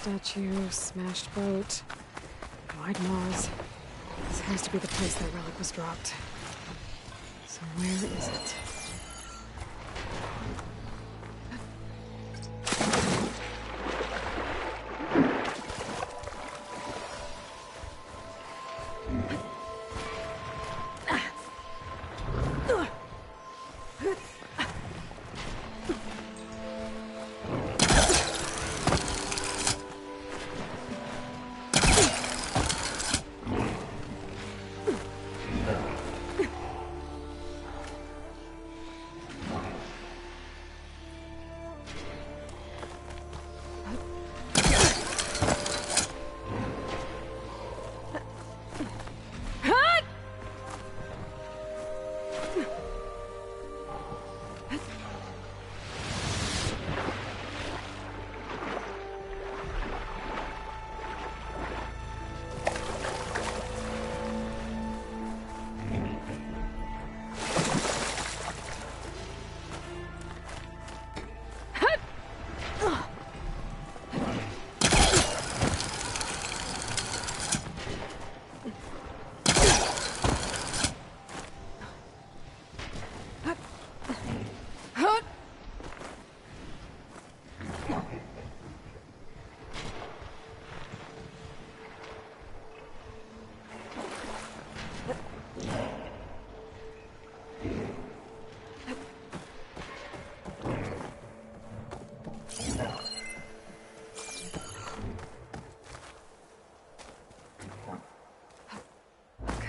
statue, smashed boat, wide maws. This has to be the place that relic was dropped. So where is it?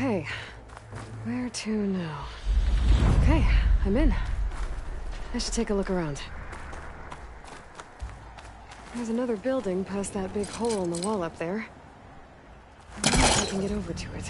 Okay, where to now? Okay, I'm in. I should take a look around. There's another building past that big hole in the wall up there. I wonder if I can get over to it.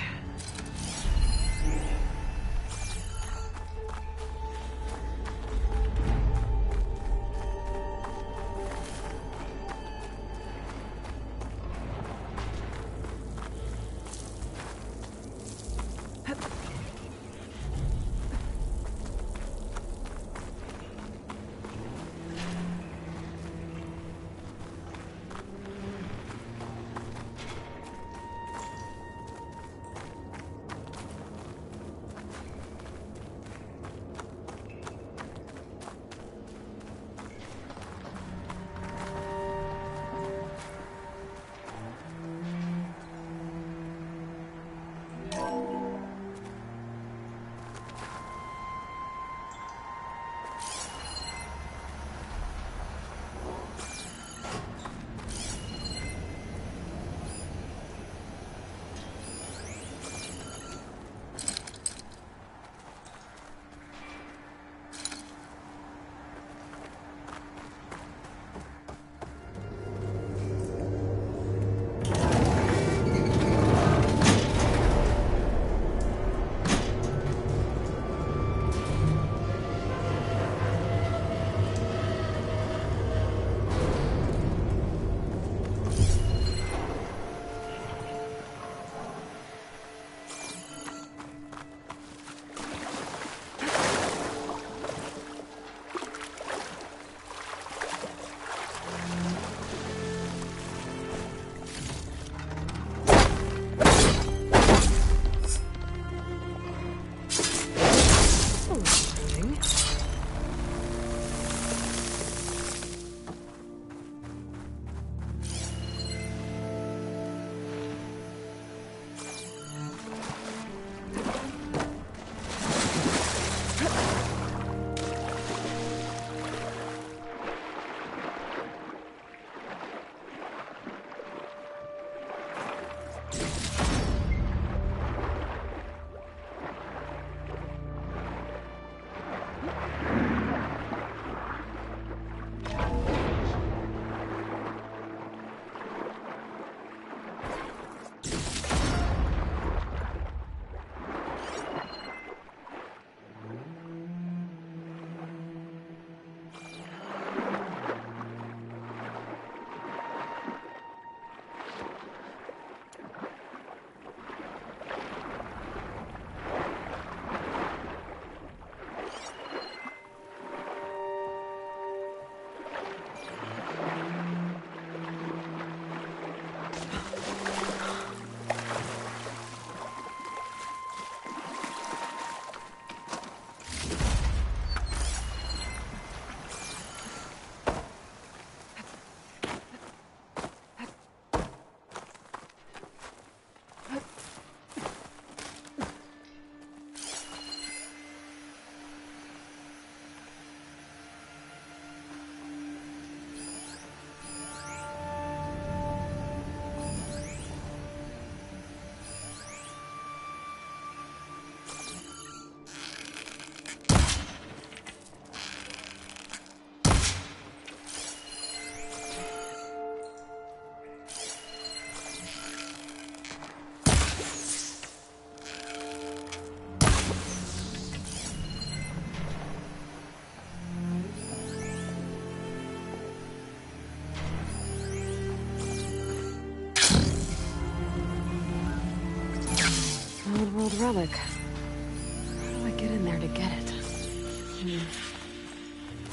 Old world relic. How do I get in there to get it?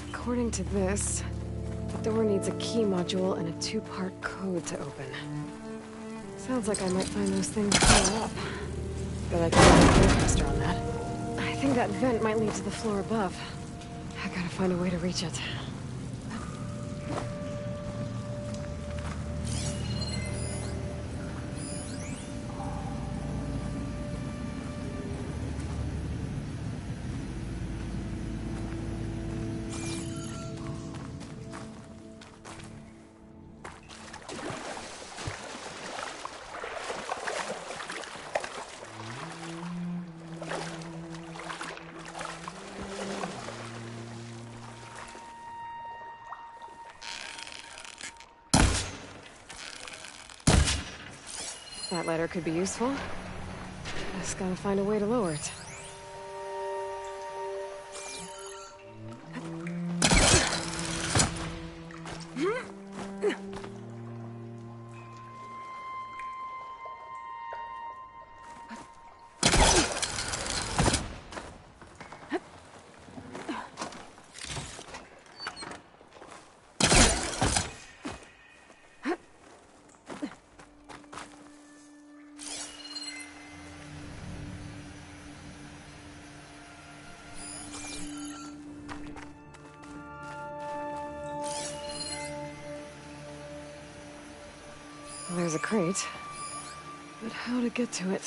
According to this, the door needs a key module and a 2-part code to open. Sounds like I might find those things higher up. Bet I can get faster on that. I think that vent might lead to the floor above. I gotta find a way to reach it. That ladder could be useful. Just gotta find a way to lower it. Well, there's a crate. But how to get to it?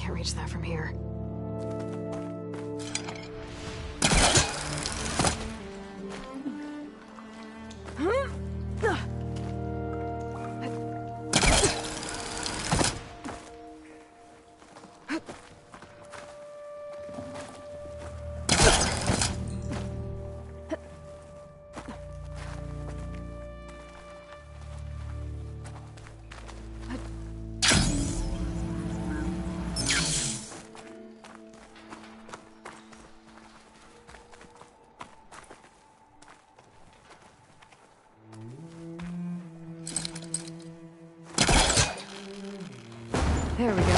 Reach that from here. There we go.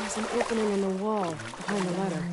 There's an opening in the wall behind the ladder.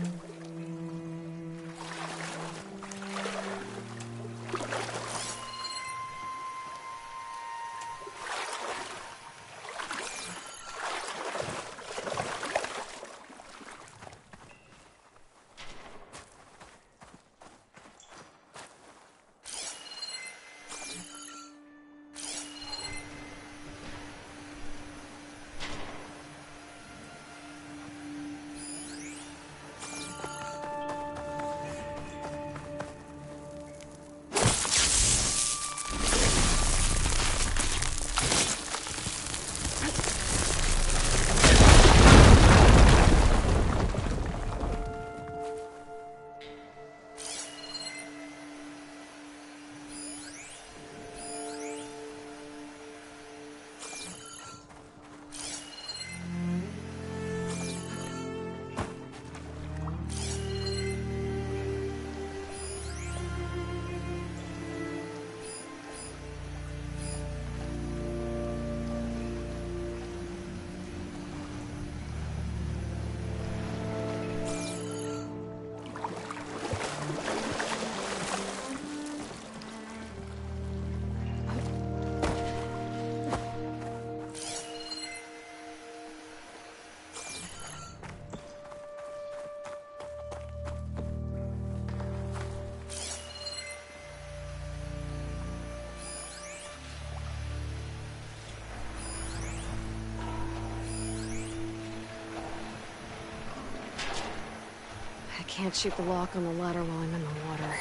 I can't shoot the lock on the ladder while I'm in the water.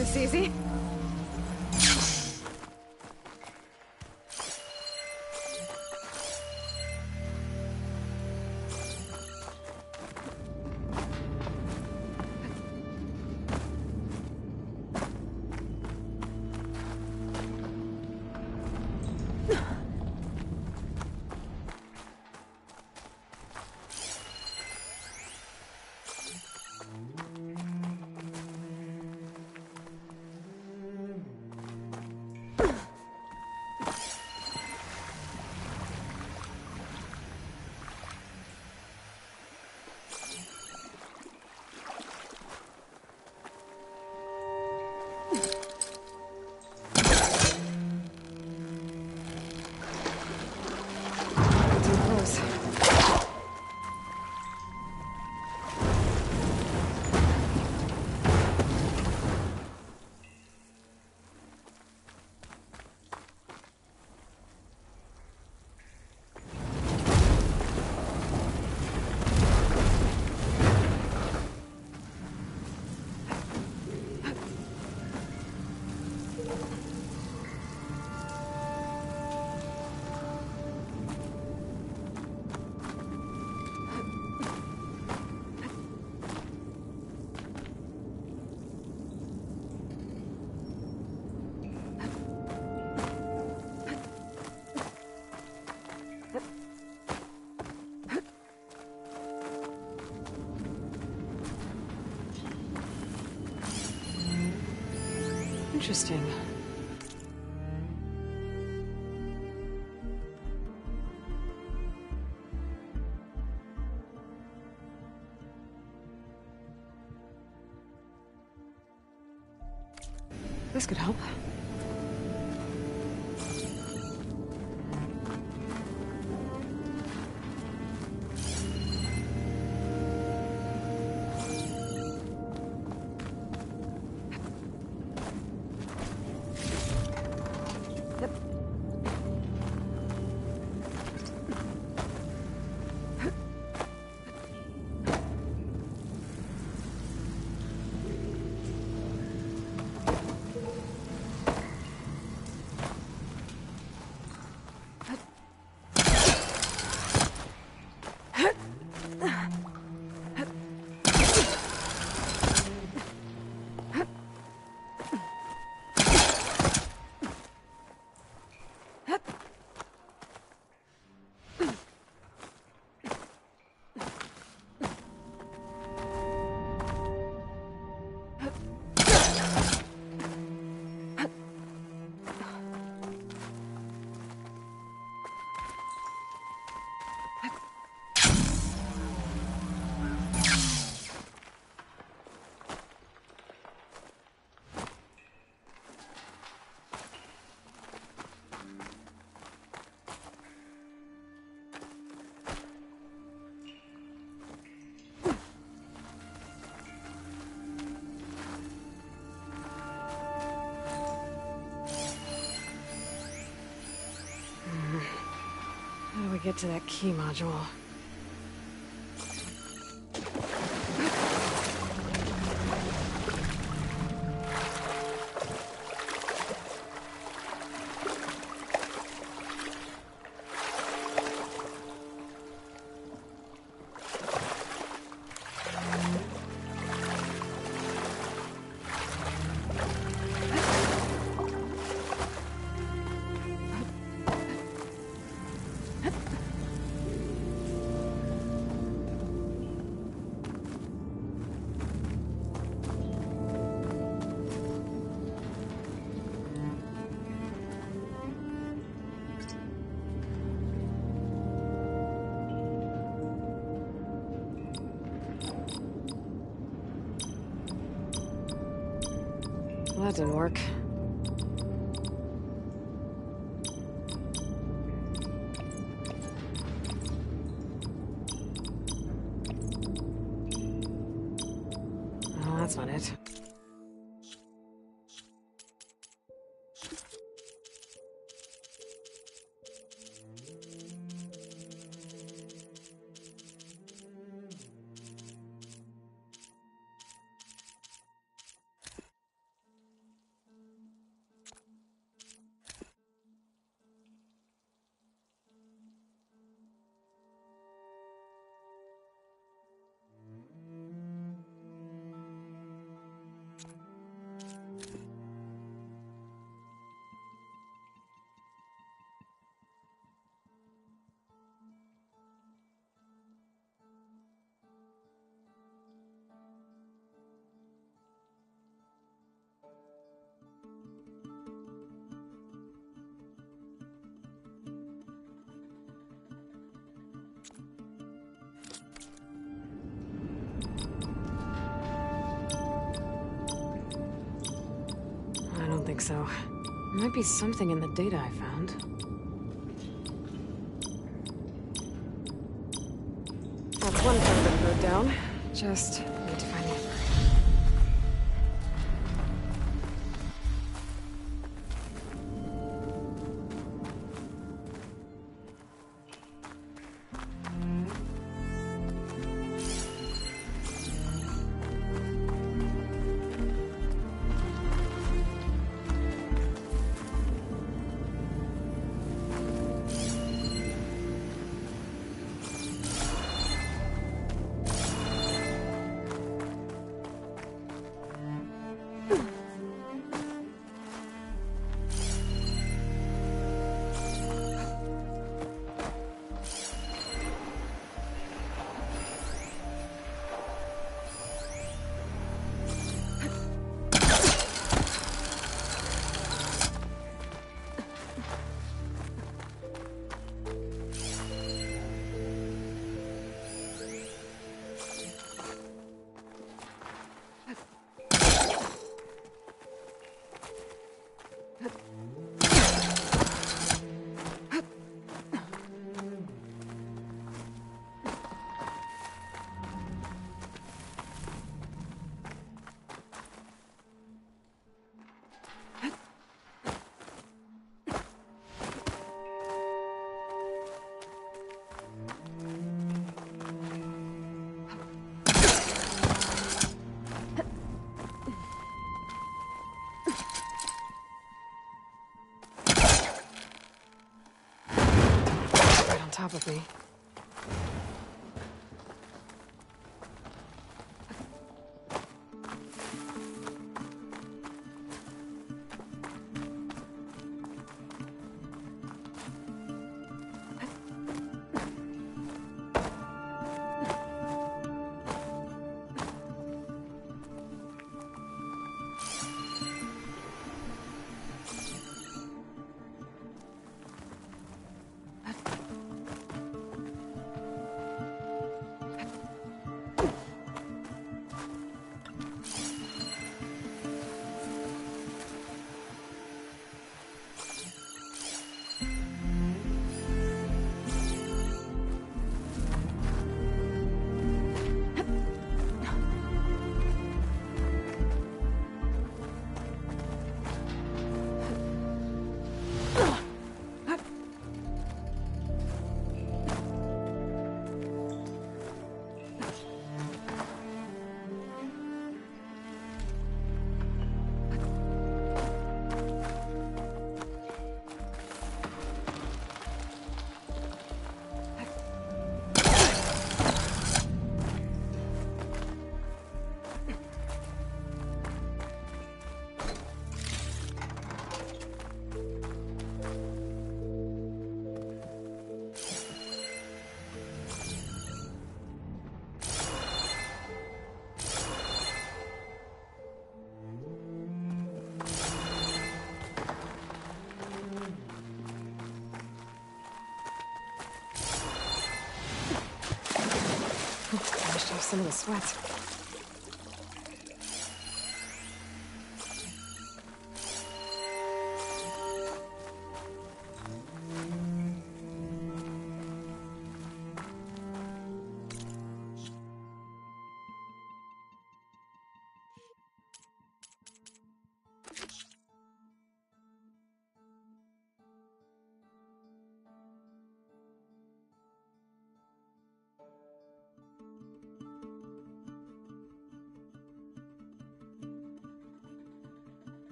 This easy? Interesting. This could help. How do we get to that key module? Well, that didn't work. Oh, that's not it. I don't think so. Might be something in the data I found. That's one part of the code down. Just need to find the other. top of me. Washed off some of the sweat.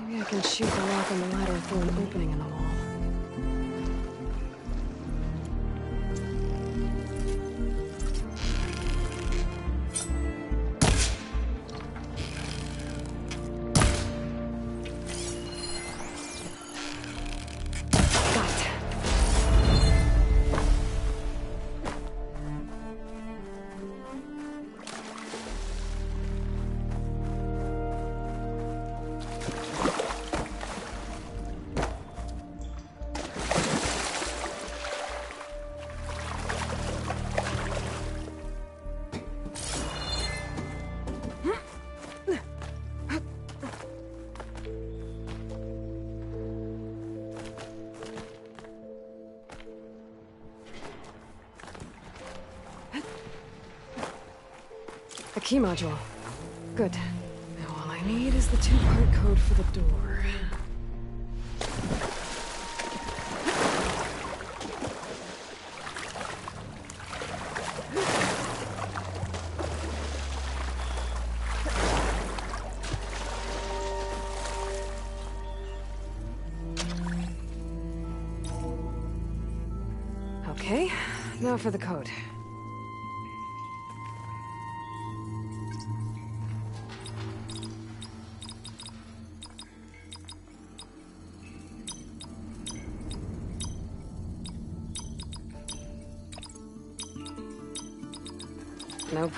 Maybe I can shoot the lock on the ladder through an opening in the wall. A key module. Good. Now all I need is the two-part code for the door. Okay, now for the code. Nope.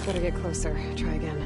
Better get closer. Try again.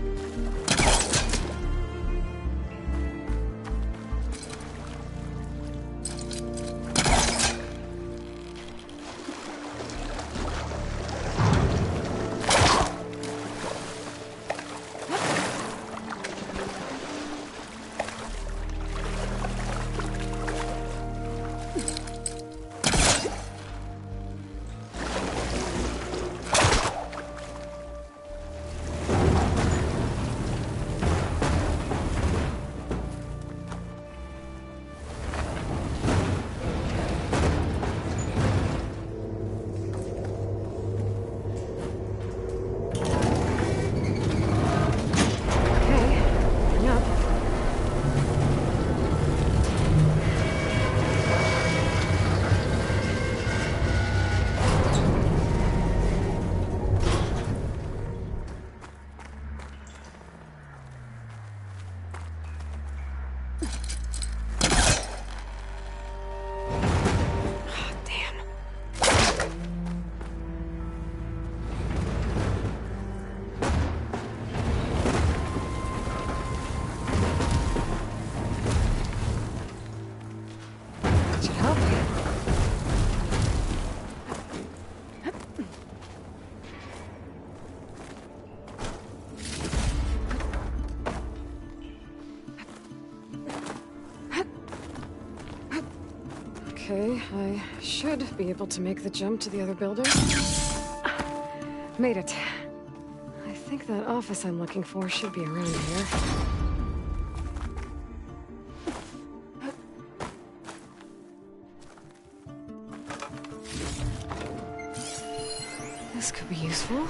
Okay, I should be able to make the jump to the other building. Made it. I think that office I'm looking for should be around here. This could be useful.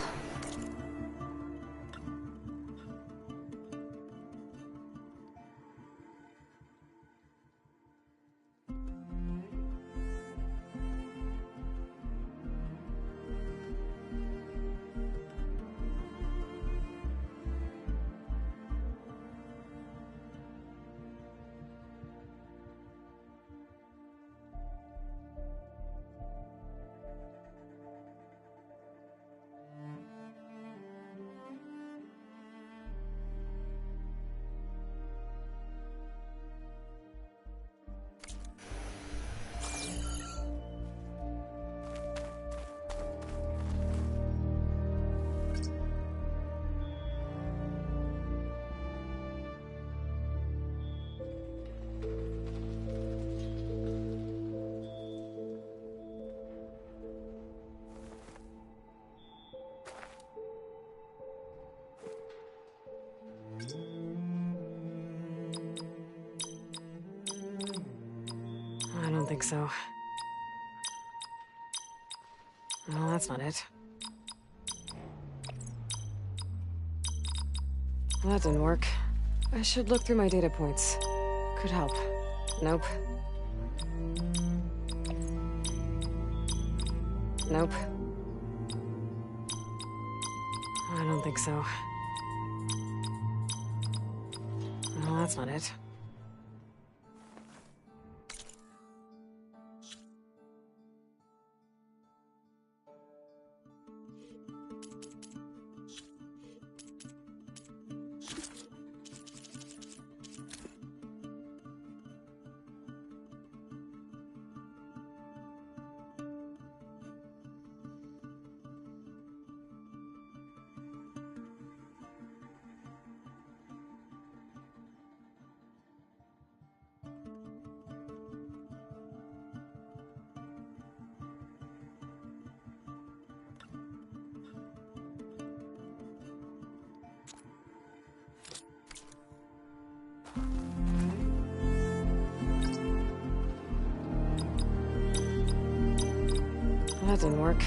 I don't think so. Well, that's not it. Well, that didn't work. I should look through my data points. Could help. Nope. Nope. I don't think so. Well, that's not it. That didn't work.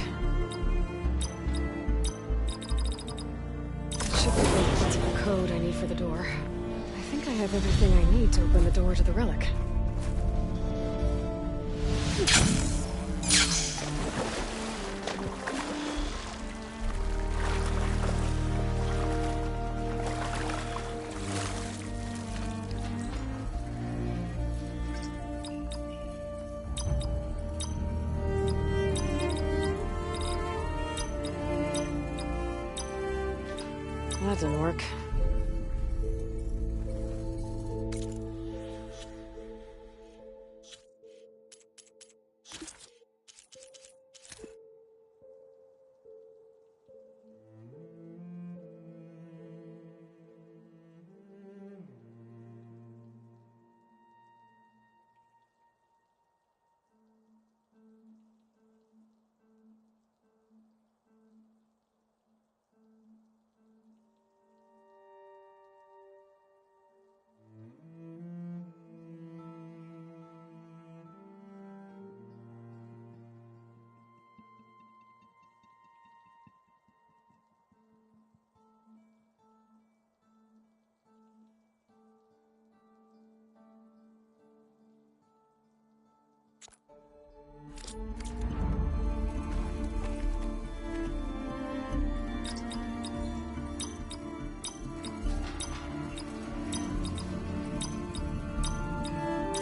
That should be the possible code I need for the door. I think I have everything I need to open the door to the relic. That didn't work.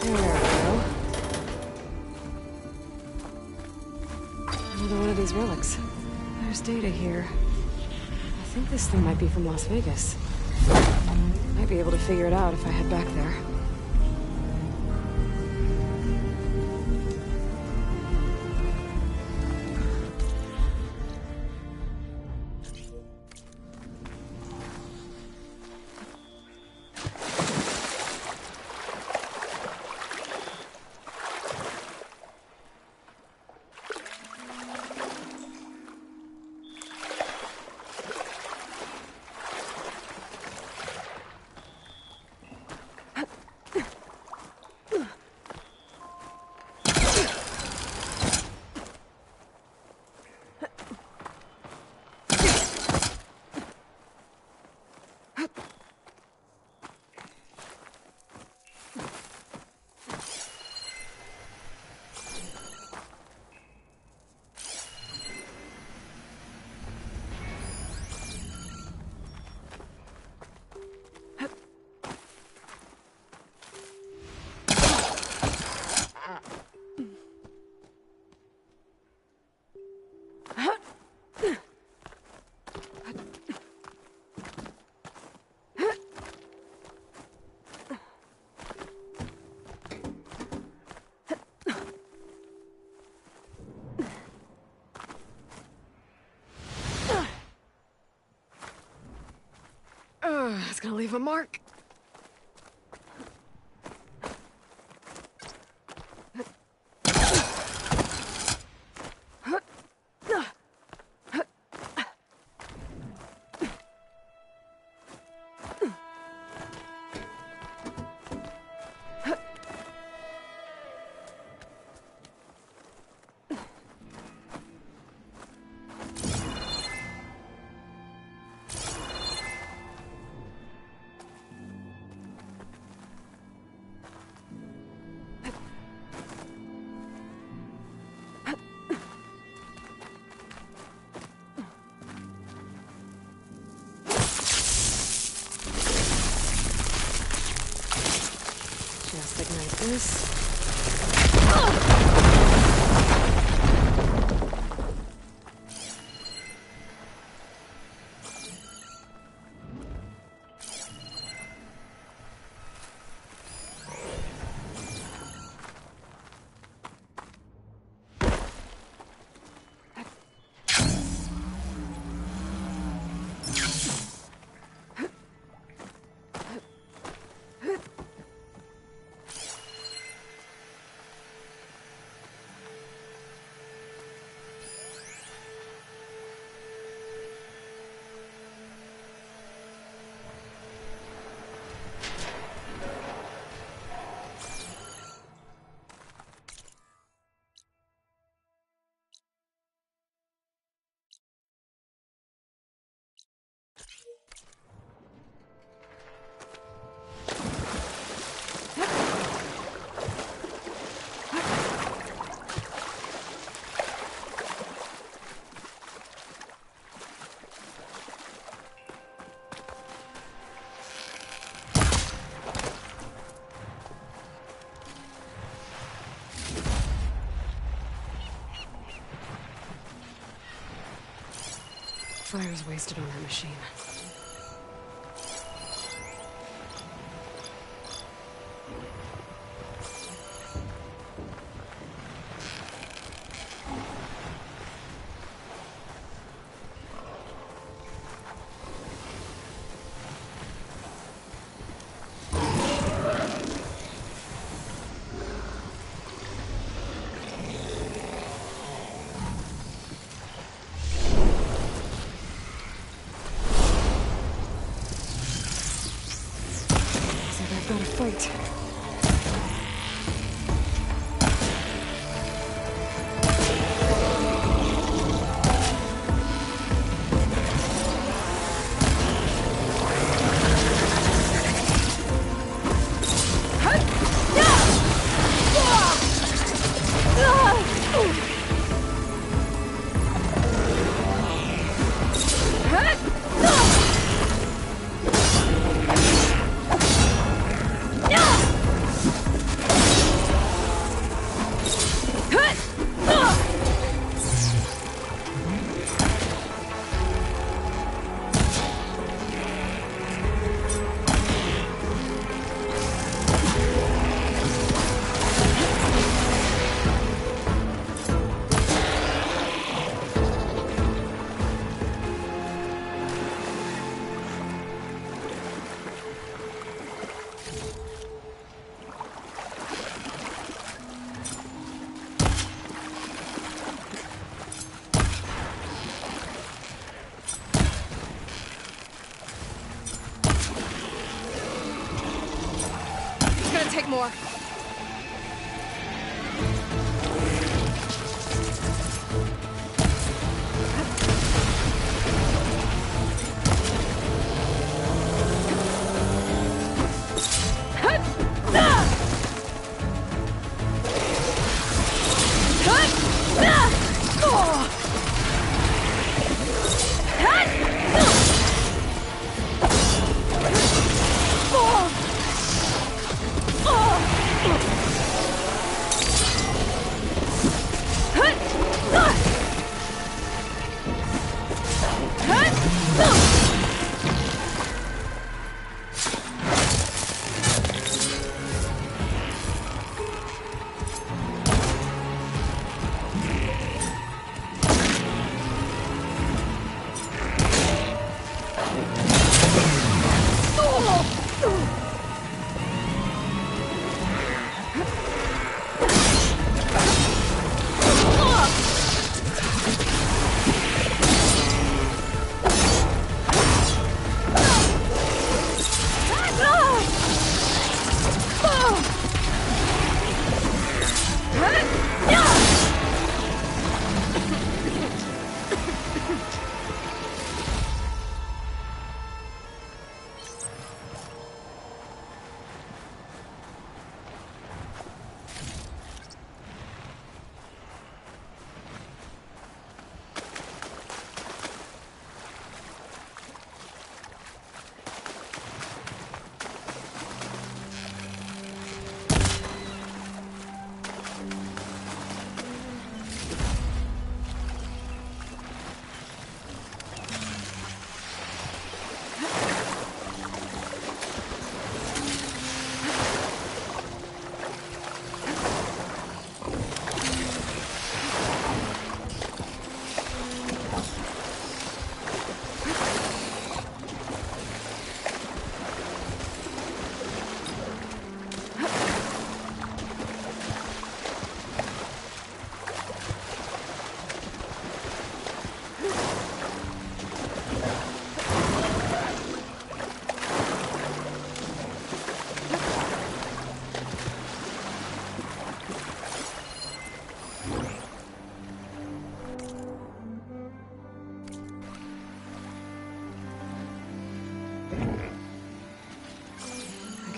There we go. Another one of these relics. There's data here. I think this thing might be from Las Vegas. Might be able to figure it out if I head back there. gonna leave a mark. Just ignite this. Fire's wasted on that machine. I've got to fight. Take more. Oh!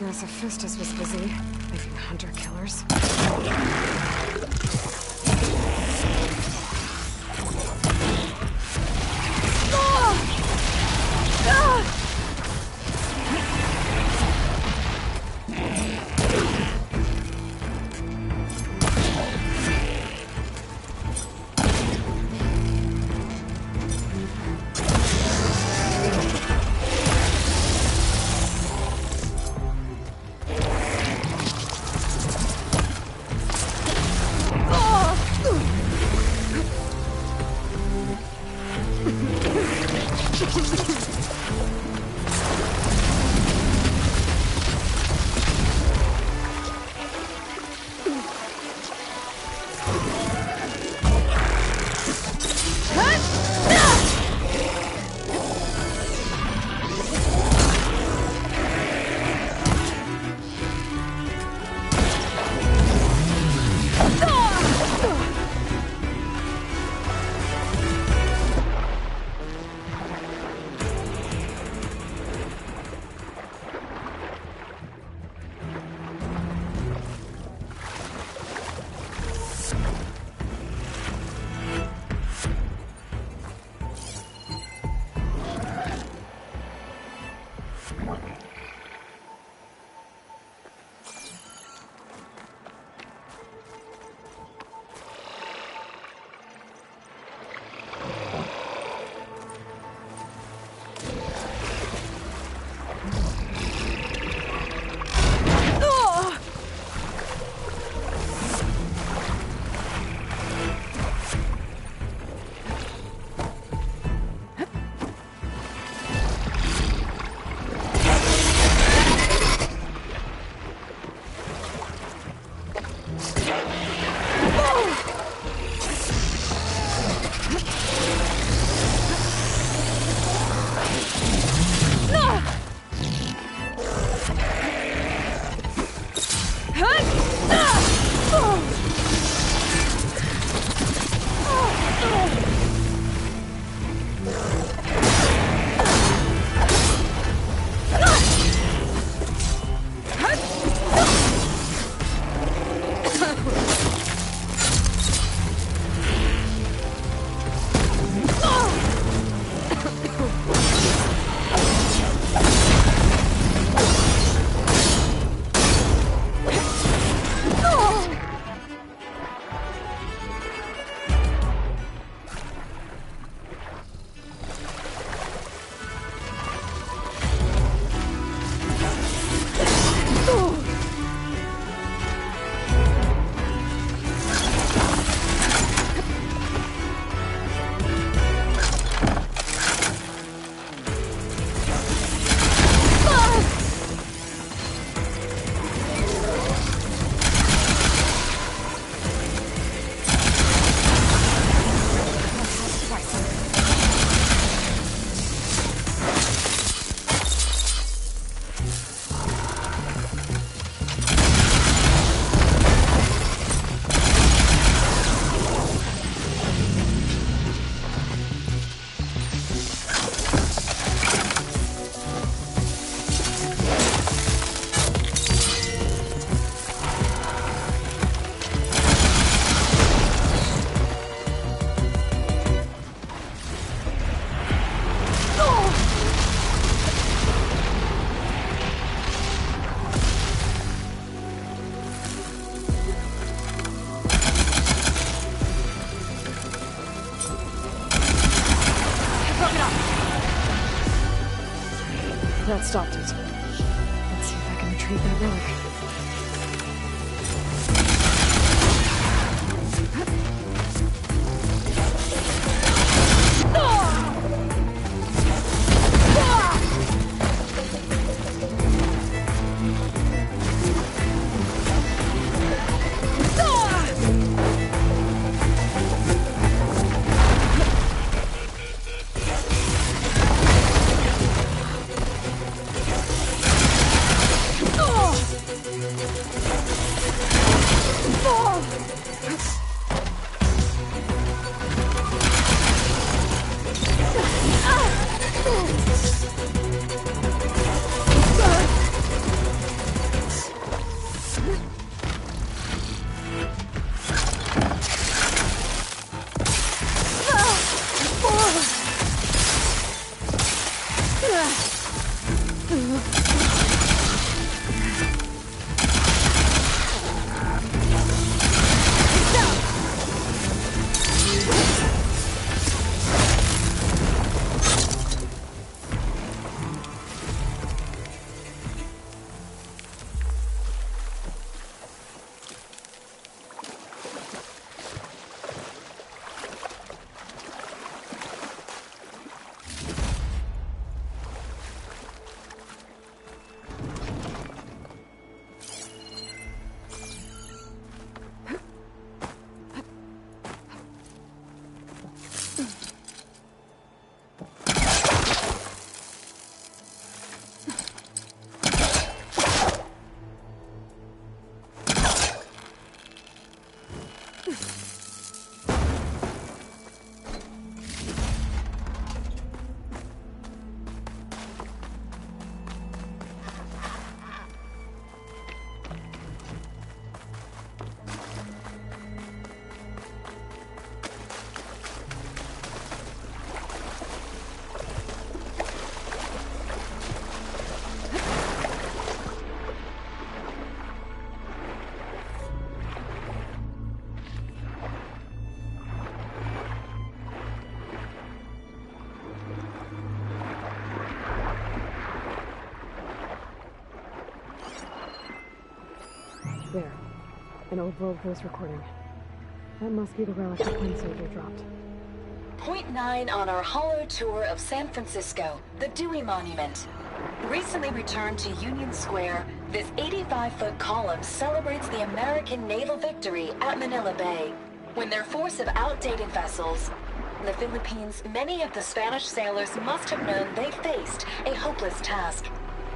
guess Hephaestus was busy making hunter-killers. That stopped it. Let's see if I can retrieve that relic. There. An old World voice recording. That must be the relic the Queen soldier dropped. Point 9 on our holo tour of San Francisco, the Dewey Monument. Recently returned to Union Square, this 85-foot column celebrates the American naval victory at Manila Bay, when their force of outdated vessels. In the Philippines, many of the Spanish sailors must have known they faced a hopeless task.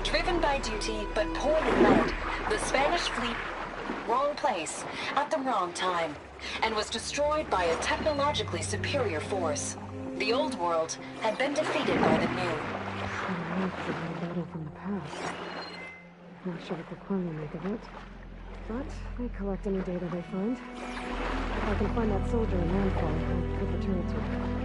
Driven by duty, but poorly led, the Spanish fleet wrong place at the wrong time, and was destroyed by a technologically superior force. The old world had been defeated by the new. A battle from the past. Not sure what the Queen will make of it, but they collect any data they find. If I can find that soldier in landfall, I could return it to her.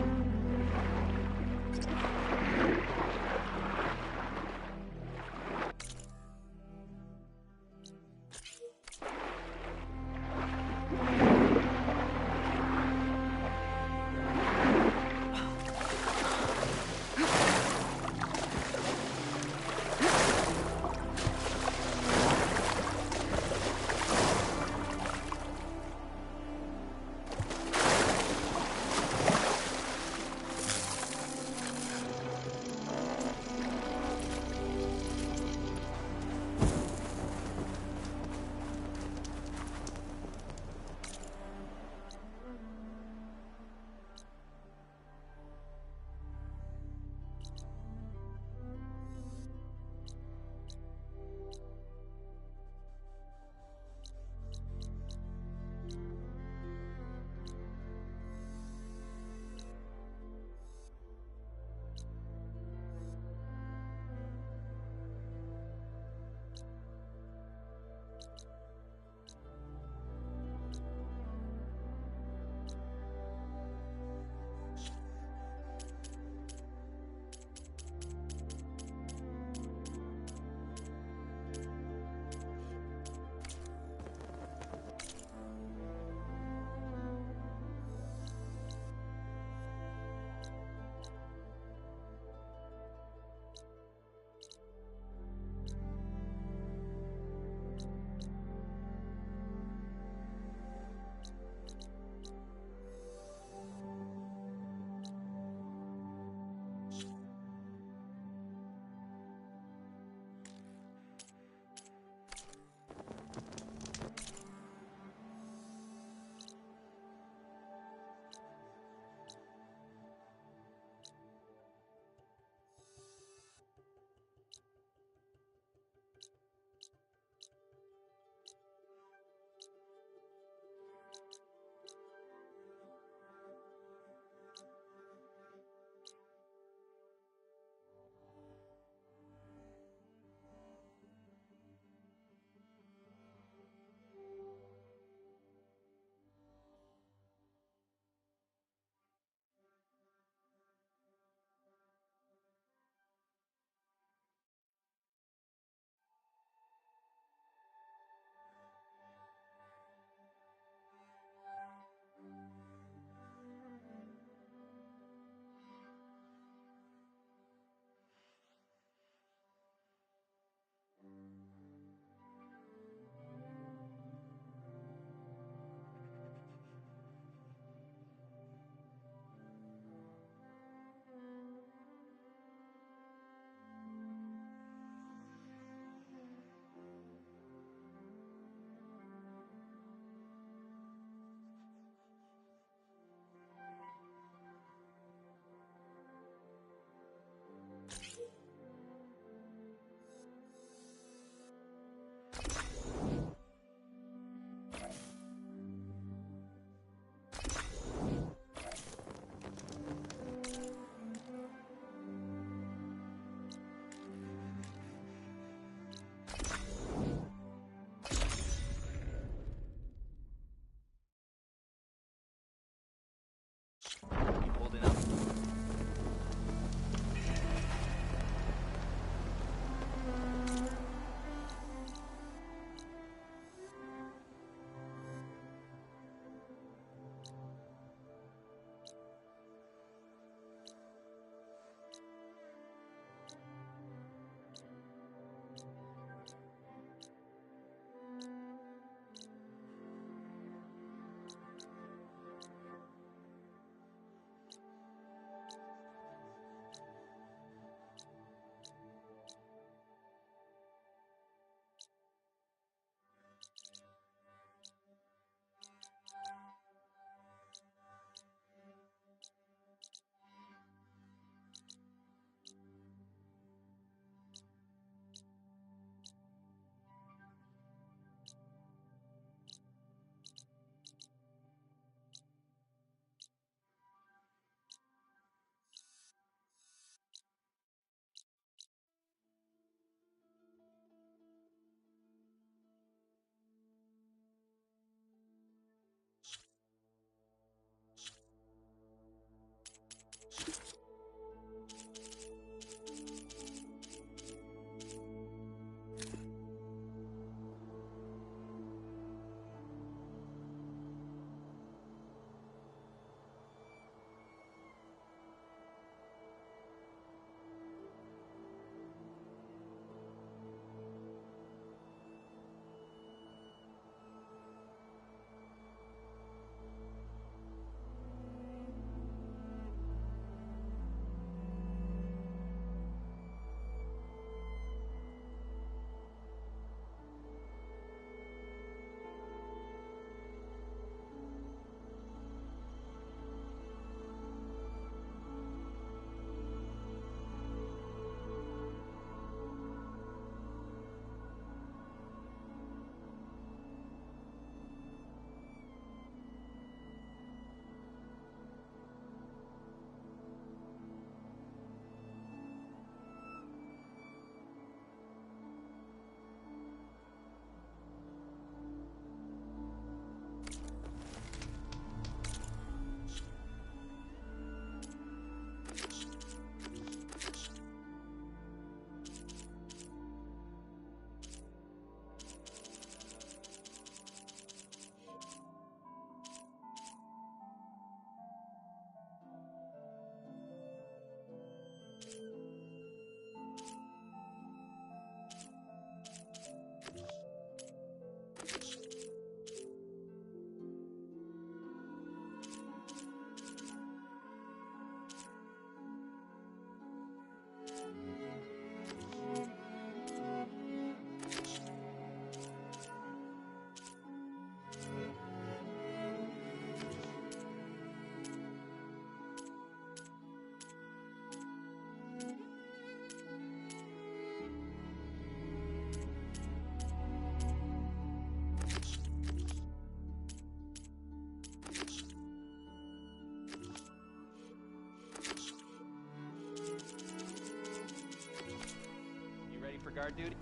guard duty.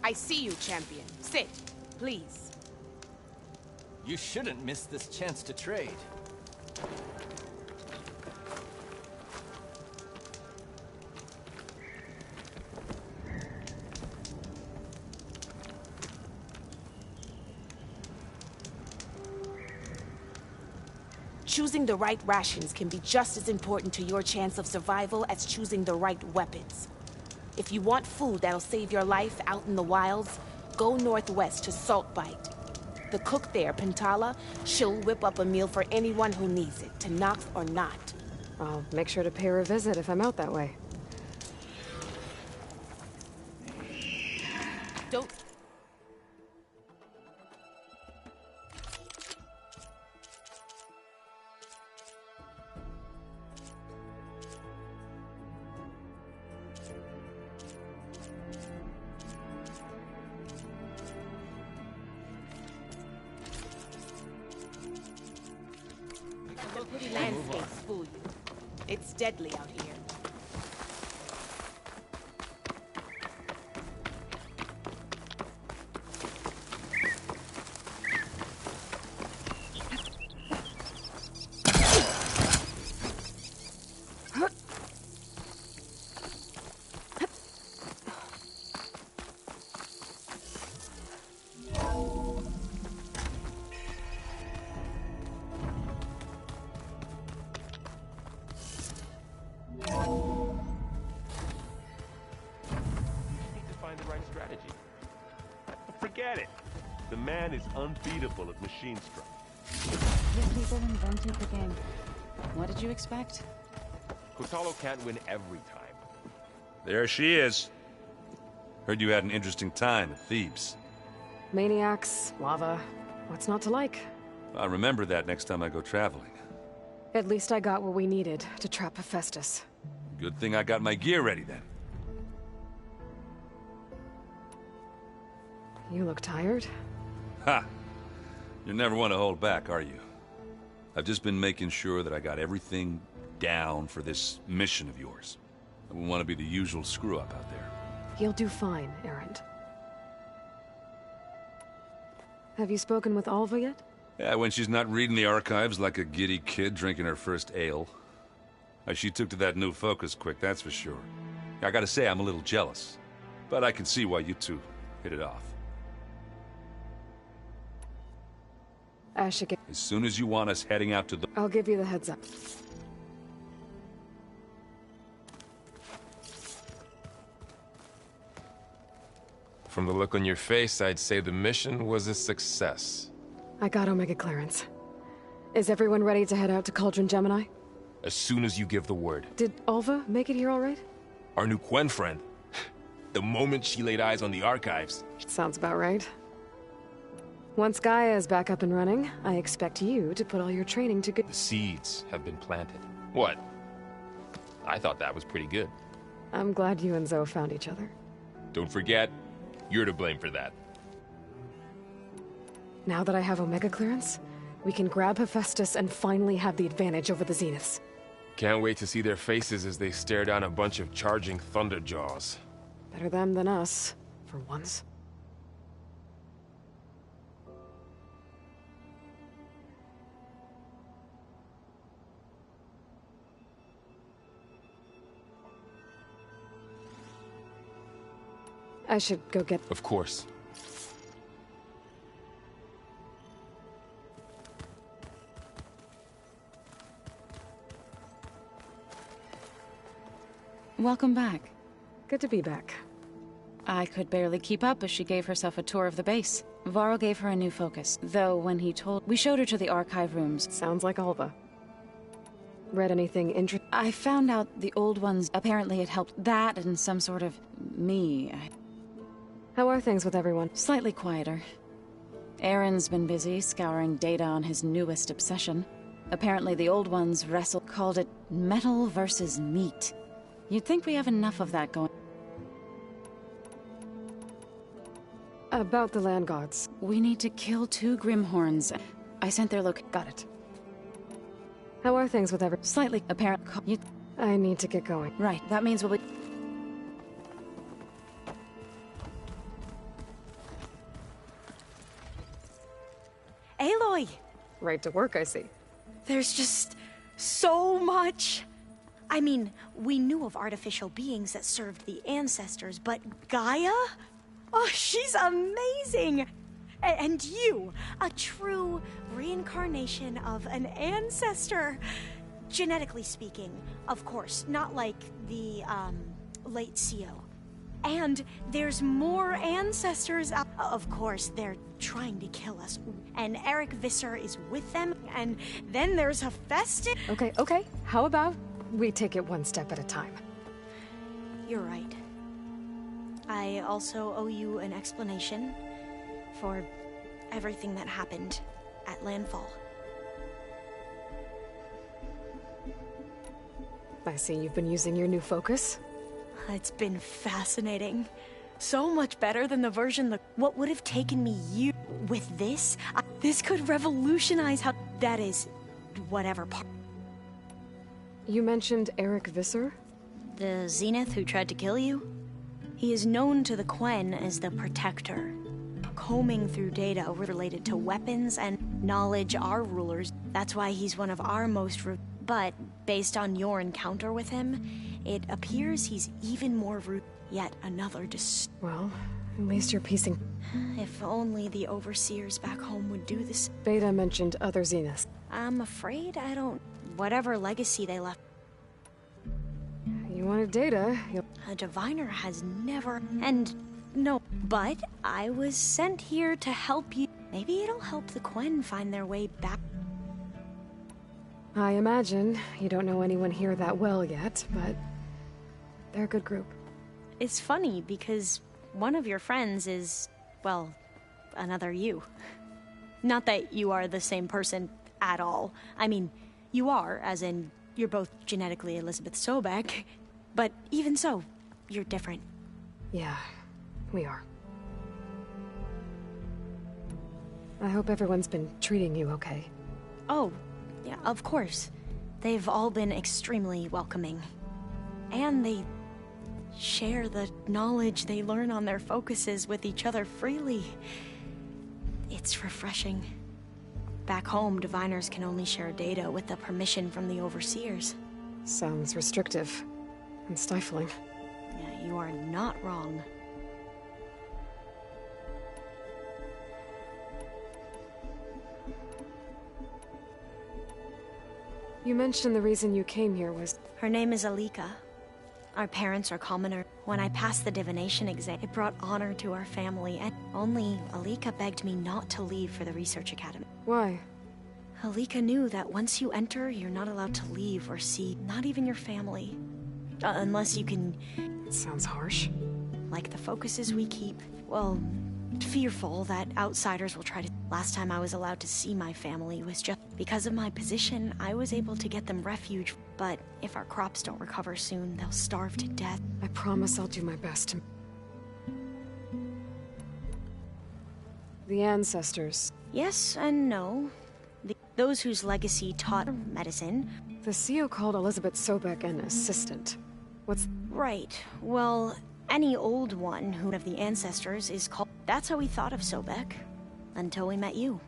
I see you, champion. Sit, please. You shouldn't miss this chance to trade. Choosing the right rations can be just as important to your chance of survival as choosing the right weapons. If you want food that'll save your life out in the wilds, go northwest to Saltbite. The cook there, Pintala, she'll whip up a meal for anyone who needs it, to Nox or not. I'll make sure to pay her a visit if I'm out that way. Don't... The pretty landscapes fool you. It's deadly out here. Forget it. The man is unbeatable at machine strike. These people invented the game. What did you expect? Kotalo can't win every time. There she is. Heard you had an interesting time at Thebes. Maniacs, lava, what's not to like? I'll remember that next time I go traveling. At least I got what we needed to trap Hephaestus. Good thing I got my gear ready then. You look tired. Ha! You're never one to hold back, are you? I've just been making sure that I got everything down for this mission of yours. I wouldn't want to be the usual screw-up out there. You'll do fine, Erend. Have you spoken with Alva yet? Yeah, when she's not reading the archives like a giddy kid drinking her first ale. She took to that new focus quick, that's for sure. I gotta say, I'm a little jealous. But I can see why you two hit it off. I should get... As soon as you want us heading out to the... I'll give you the heads up. From the look on your face, I'd say the mission was a success. I got Omega clearance. Is everyone ready to head out to Cauldron Gemini? As soon as you give the word. Did Alva make it here all right? Our new Quen friend. The moment she laid eyes on the archives. Sounds about right. Once Gaia is back up and running, I expect you to put all your training to good... The seeds have been planted. What? I thought that was pretty good. I'm glad you and Zoe found each other. Don't forget, you're to blame for that. Now that I have Omega clearance, we can grab Hephaestus and finally have the advantage over the Zeniths. Can't wait to see their faces as they stare down a bunch of charging Thunderjaws. Better them than us, for once. I should go get... Of course. Welcome back. Good to be back. I could barely keep up as she gave herself a tour of the base. Varl gave her a new focus, though when he told... We showed her to the archive rooms. Sounds like Alva. Read anything interesting? I found out the old ones, apparently it helped that and some sort of... me. How are things with everyone? Slightly quieter. Aaron's been busy scouring data on his newest obsession. Apparently the old ones called it metal versus meat. You'd think we have enough of that going. About the land gods. We need to kill 2 Grimhorns. I sent their Got it. How are things with Slightly apparent. I need to get going. Right, that means we'll be... Aloy! Right to work, I see. There's just so much. I mean, we knew of artificial beings that served the ancestors, but Gaia? Oh, she's amazing! And you, a true reincarnation of an ancestor. Genetically speaking, of course, not like the, late CO. And there's more ancestors. Of course, they're trying to kill us. And Eric Visser is with them. And then there's Hephaestus. Okay. How about we take it one step at a time? You're right. I also owe you an explanation for everything that happened at Landfall. I see you've been using your new focus. It's been fascinating. So much better than the version what would have taken me years. With this, this could revolutionize how... That is, whatever part. You mentioned Eric Visser? The Zenith who tried to kill you? He is known to the Quen as the Protector, combing through data related to weapons and knowledge our rulers. That's why he's one of our most... But, based on your encounter with him, it appears he's even more rude. Yet another Well, at least you're piecing... If only the overseers back home would do this. Beta mentioned other Zeniths. I'm afraid I don't... Whatever legacy they left... You wanted data, A diviner has never... And... No, but I was sent here to help you. Maybe it'll help the Quen find their way back. I imagine you don't know anyone here that well yet, but they're a good group. It's funny because one of your friends is, well, another you. Not that you are the same person at all. I mean, you are, as in, you're both genetically Elizabeth Sobek. But even so, you're different. Yeah, we are. I hope everyone's been treating you okay. Oh, yeah, of course. They've all been extremely welcoming. And they share the knowledge they learn on their focuses with each other freely. It's refreshing. Back home, diviners can only share data with the permission from the overseers. Sounds restrictive and stifling. Yeah, you are not wrong. You mentioned the reason you came here was... Her name is Alika. Our parents are commoner. When I passed the divination exam, it brought honor to our family, and only Alika begged me not to leave for the research academy. Why? Alika knew that once you enter, you're not allowed to leave or see, not even your family. Unless you can... It sounds harsh. Like the focuses we keep. Well, fearful that outsiders will try to... Last time I was allowed to see my family was just... Because of my position, I was able to get them refuge. But if our crops don't recover soon, they'll starve to death. I promise I'll do my best to... The ancestors. Yes and no. Those whose legacy taught medicine. The CEO called Elizabeth Sobek an assistant. What's... Right. Well, any old one who of the ancestors is called... That's how we thought of Sobek. Until we met you.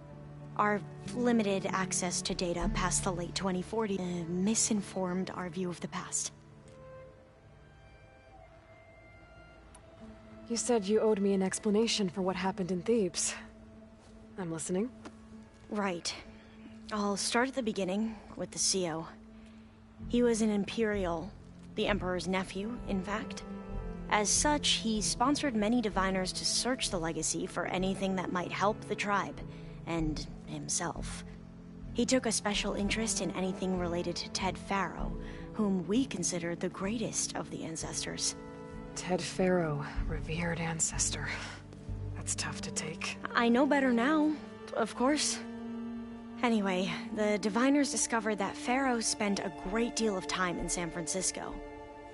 Our limited access to data past the late 2040 misinformed our view of the past. You said you owed me an explanation for what happened in Thebes. I'm listening. Right. I'll start at the beginning with the CEO. He was an Imperial, the Emperor's nephew, in fact. As such, he sponsored many diviners to search the legacy for anything that might help the tribe, and himself. He took a special interest in anything related to Ted Faro, whom we considered the greatest of the ancestors. Ted Faro, revered ancestor. That's tough to take. I know better now, of course. Anyway, the diviners discovered that Faro spent a great deal of time in San Francisco.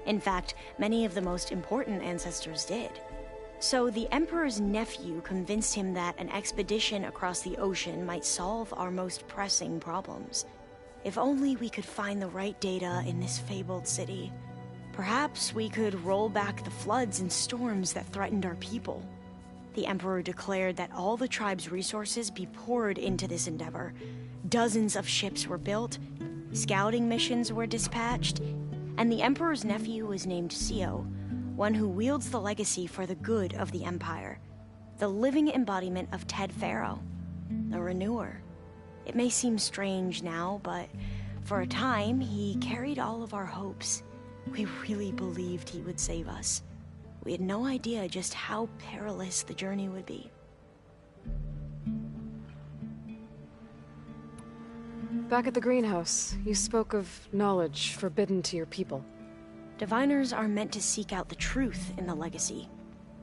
In fact, many of the most important ancestors did. So the Emperor's nephew convinced him that an expedition across the ocean might solve our most pressing problems. If only we could find the right data in this fabled city. Perhaps we could roll back the floods and storms that threatened our people. The Emperor declared that all the tribe's resources be poured into this endeavor. Dozens of ships were built, scouting missions were dispatched, and the Emperor's nephew was named CEO, one who wields the legacy for the good of the Empire. The living embodiment of Ted Faro, the Renewer. It may seem strange now, but for a time, he carried all of our hopes. We really believed he would save us. We had no idea just how perilous the journey would be. Back at the greenhouse, you spoke of knowledge forbidden to your people. Diviners are meant to seek out the truth in the legacy,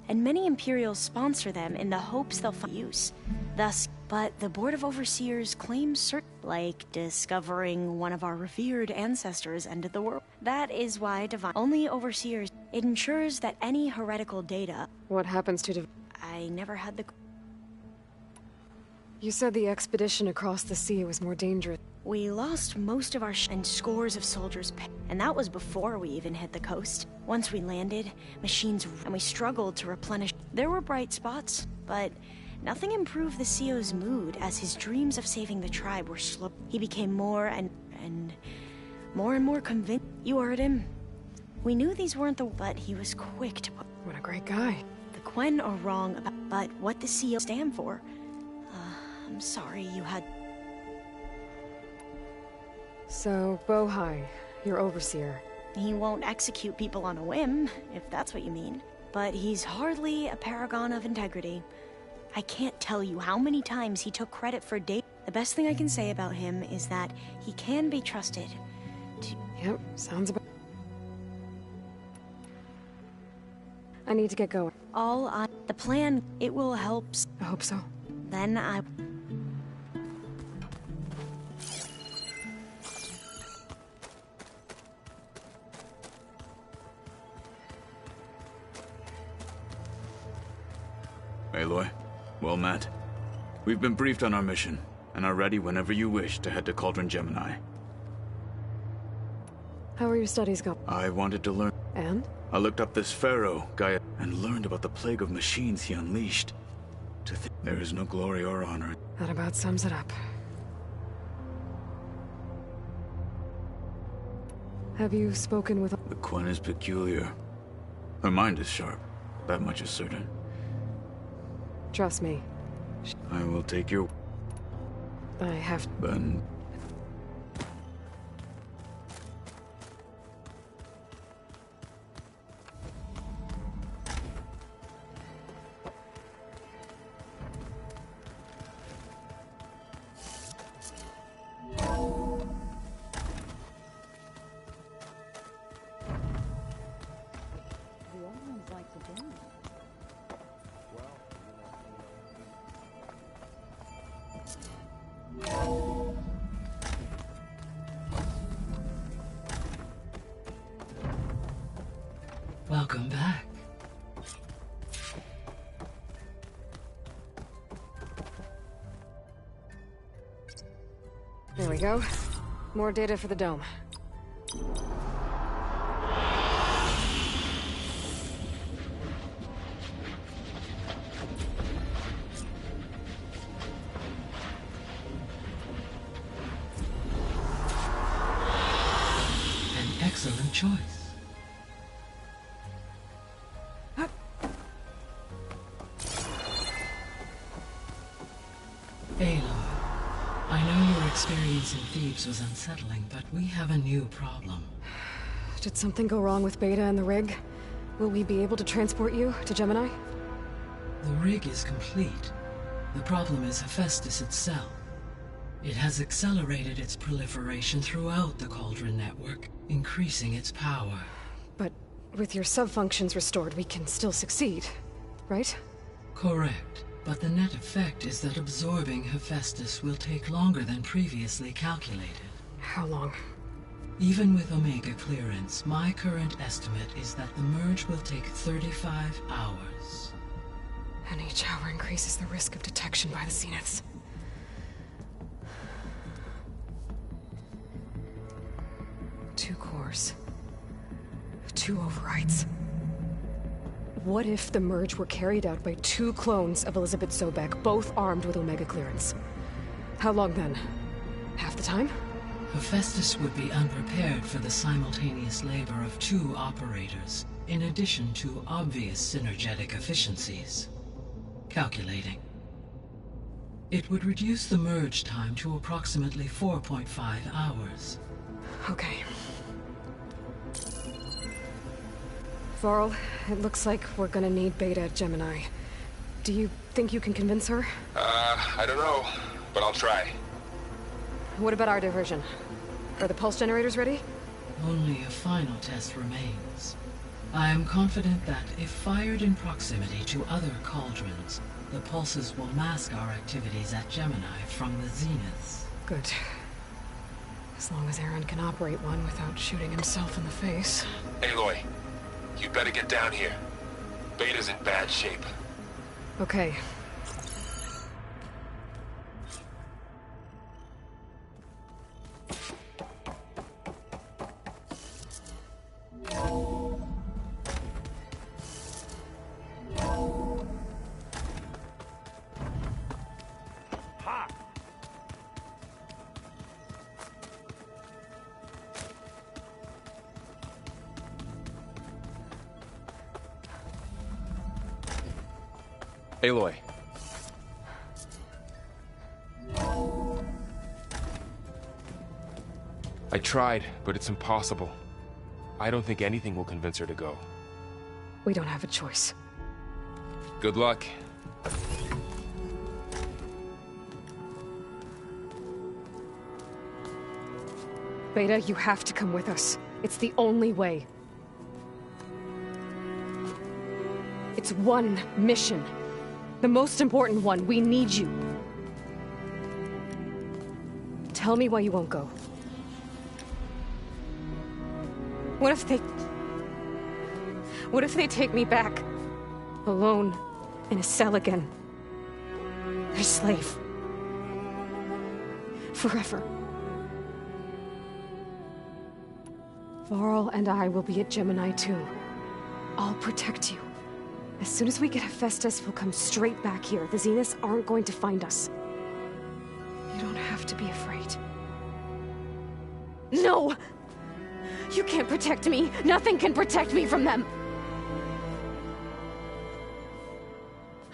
and many Imperials sponsor them in the hopes they'll find use. Thus, but the Board of Overseers claims certain, like discovering one of our revered ancestors ended the world. That is why only Overseers. It ensures that any heretical data... What happens to I never had the... You said the expedition across the sea was more dangerous. We lost most of our and scores of soldiers, and that was before we even hit the coast. Once we landed, machines and we struggled to replenish. There were bright spots, but nothing improved the CEO's mood as his dreams of saving the tribe were slow. He became more and more convinced. You heard him. We knew these weren't the... But he was quick to put... What a great guy. The Quen are wrong about... But what the CEO stand for... I'm sorry you had... So, Bohai, your overseer. He won't execute people on a whim, if that's what you mean. But he's hardly a paragon of integrity. I can't tell you how many times he took credit for data. The best thing I can say about him is that he can be trusted to... Yep, sounds about... I need to get going. The plan, it will help... I hope so. Then Aloy, well met. We've been briefed on our mission, and are ready whenever you wish to head to Cauldron Gemini. How are your studies going? I wanted to learn. And? I looked up this pharaoh, Gaia, and learned about the plague of machines he unleashed. To think there is no glory or honor. That about sums it up. Have you spoken with... The Quen is peculiar. Her mind is sharp. That much is certain. Trust me. I will take your... I have... Then... Welcome back. There we go. More data for the dome. An excellent choice. Aloy, I know your experience in Thebes was unsettling, but we have a new problem. Did something go wrong with Beta and the rig? Will we be able to transport you to Gemini? The rig is complete. The problem is Hephaestus itself. It has accelerated its proliferation throughout the Cauldron network, increasing its power. But with your sub-functions restored, we can still succeed, right? Correct. But the net effect is that absorbing Hephaestus will take longer than previously calculated. How long? Even with Omega clearance, my current estimate is that the merge will take 35 hours. And each hour increases the risk of detection by the Zeniths. Two cores. Two overrides. What if the merge were carried out by two clones of Elizabeth Sobek, both armed with Omega clearance? How long then? Half the time? Hephaestus would be unprepared for the simultaneous labor of two operators, in addition to obvious synergetic efficiencies. Calculating. It would reduce the merge time to approximately 4.5 hours. Okay. Varl, it looks like we're gonna need Beta at Gemini. Do you think you can convince her? I don't know, but I'll try. What about our diversion? Are the pulse generators ready? Only a final test remains. I am confident that if fired in proximity to other cauldrons, the pulses will mask our activities at Gemini from the Zeniths. Good. As long as Aaron can operate one without shooting himself in the face. Aloy, you better get down here. Beta's in bad shape. Okay. Aloy. I tried, but it's impossible. I don't think anything will convince her to go. We don't have a choice. Good luck. Beta, you have to come with us. It's the only way. It's one mission. The most important one. We need you. Tell me why you won't go. What if they take me back? Alone. in a cell again. Their slave. Forever. Varl and I will be at Gemini too. I'll protect you. As soon as we get Hephaestus, we'll come straight back here. The Zeniths aren't going to find us. You don't have to be afraid. No! You can't protect me. Nothing can protect me from them.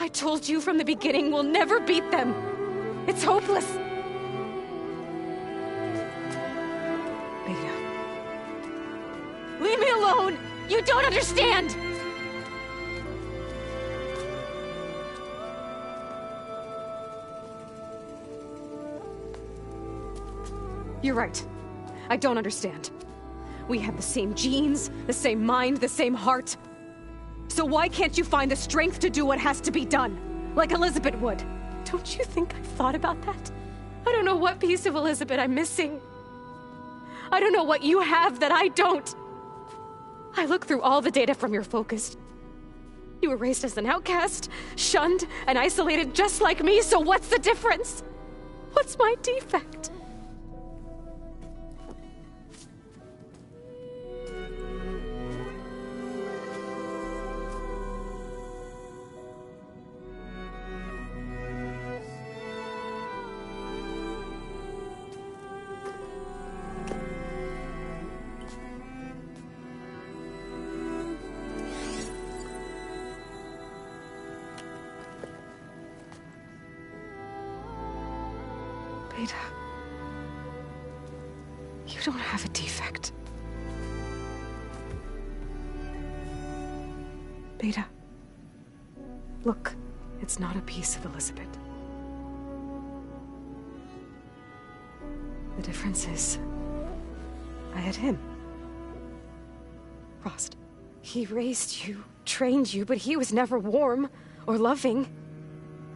I told you from the beginning we'll never beat them. It's hopeless. Beta. Leave me alone! You don't understand! You're right. I don't understand. We have the same genes, the same mind, the same heart. So why can't you find the strength to do what has to be done? Like Elizabeth would. Don't you think I've thought about that? I don't know what piece of Elizabeth I'm missing. I don't know what you have that I don't. I look through all the data from your focus. You were raised as an outcast, shunned, and isolated just like me, so what's the difference? What's my defect? Beta, you don't have a defect. Beta, look, it's not a piece of Elizabeth. The difference is, I had him. Frost. He raised you, trained you, but he was never warm or loving.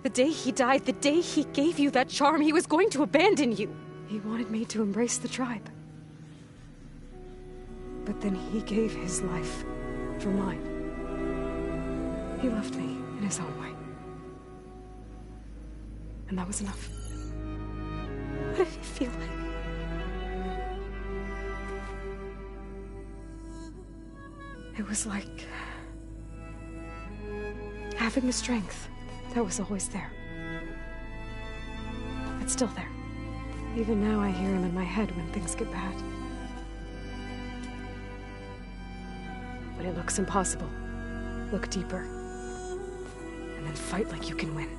The day he died, the day he gave you that charm, he was going to abandon you. He wanted me to embrace the tribe. But then he gave his life for mine. He loved me in his own way. And that was enough. What did it feel like? It was like having the strength that was always there. It's still there. Even now I hear him in my head when things get bad. But it looks impossible. Look deeper. And then fight like you can win.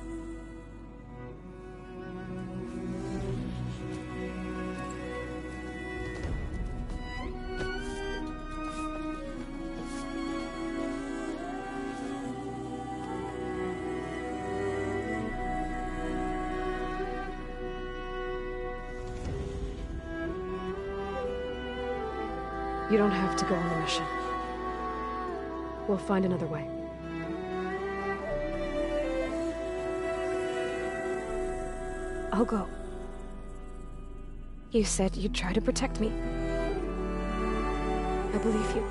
You don't have to go on the mission. We'll find another way. I'll go. You said you'd try to protect me. I believe you.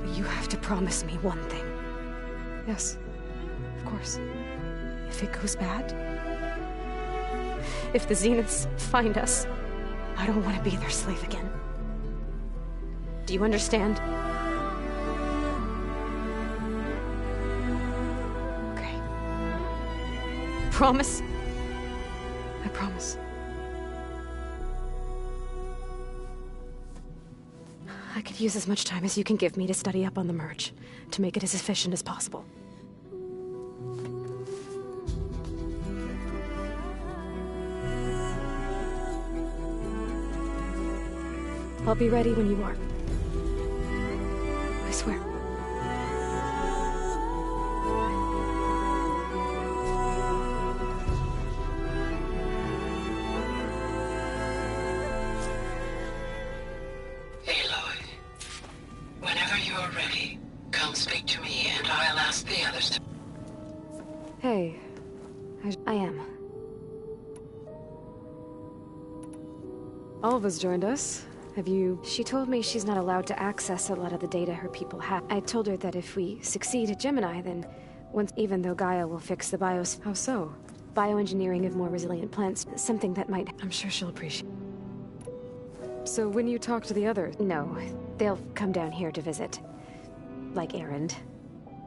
But you have to promise me one thing. Yes, of course. If it goes bad, if the Zeniths find us, I don't want to be their slave again. Do you understand? Okay. Promise? I promise. I could use as much time as you can give me to study up on the merge, to make it as efficient as possible. I'll be ready when you are. I swear. Aloy, whenever you're ready, come speak to me and I'll ask the others to... Hey, I am. Alva's joined us. Have you... She told me she's not allowed to access a lot of the data her people have. I told her that if we succeed at Gemini, then even though Gaia will fix the bios... How so? Bioengineering of more resilient plants, something that might... I'm sure she'll appreciate. So when you talk to the others... No, they'll come down here to visit. Like Erend.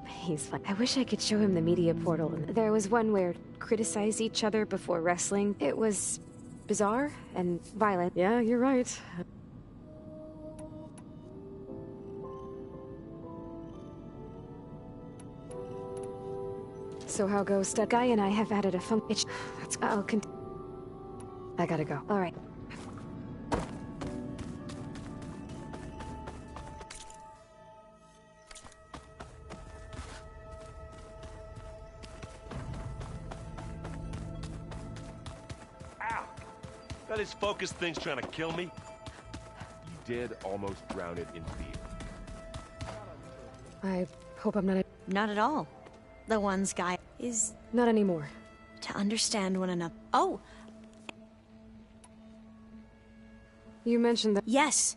He's fun. I wish I could show him the media portal. There was one where criticize each other before wrestling. It was bizarre and violent. Yeah, you're right. So how goes that? Guy and I have added a function. I'll I gotta go. All right. Ow! That his focus thing's trying to kill me? You did almost drown it in fear. I hope I'm not... Not at all. The one's Gaia is... Not anymore. To understand one another. Oh! You mentioned that... Yes.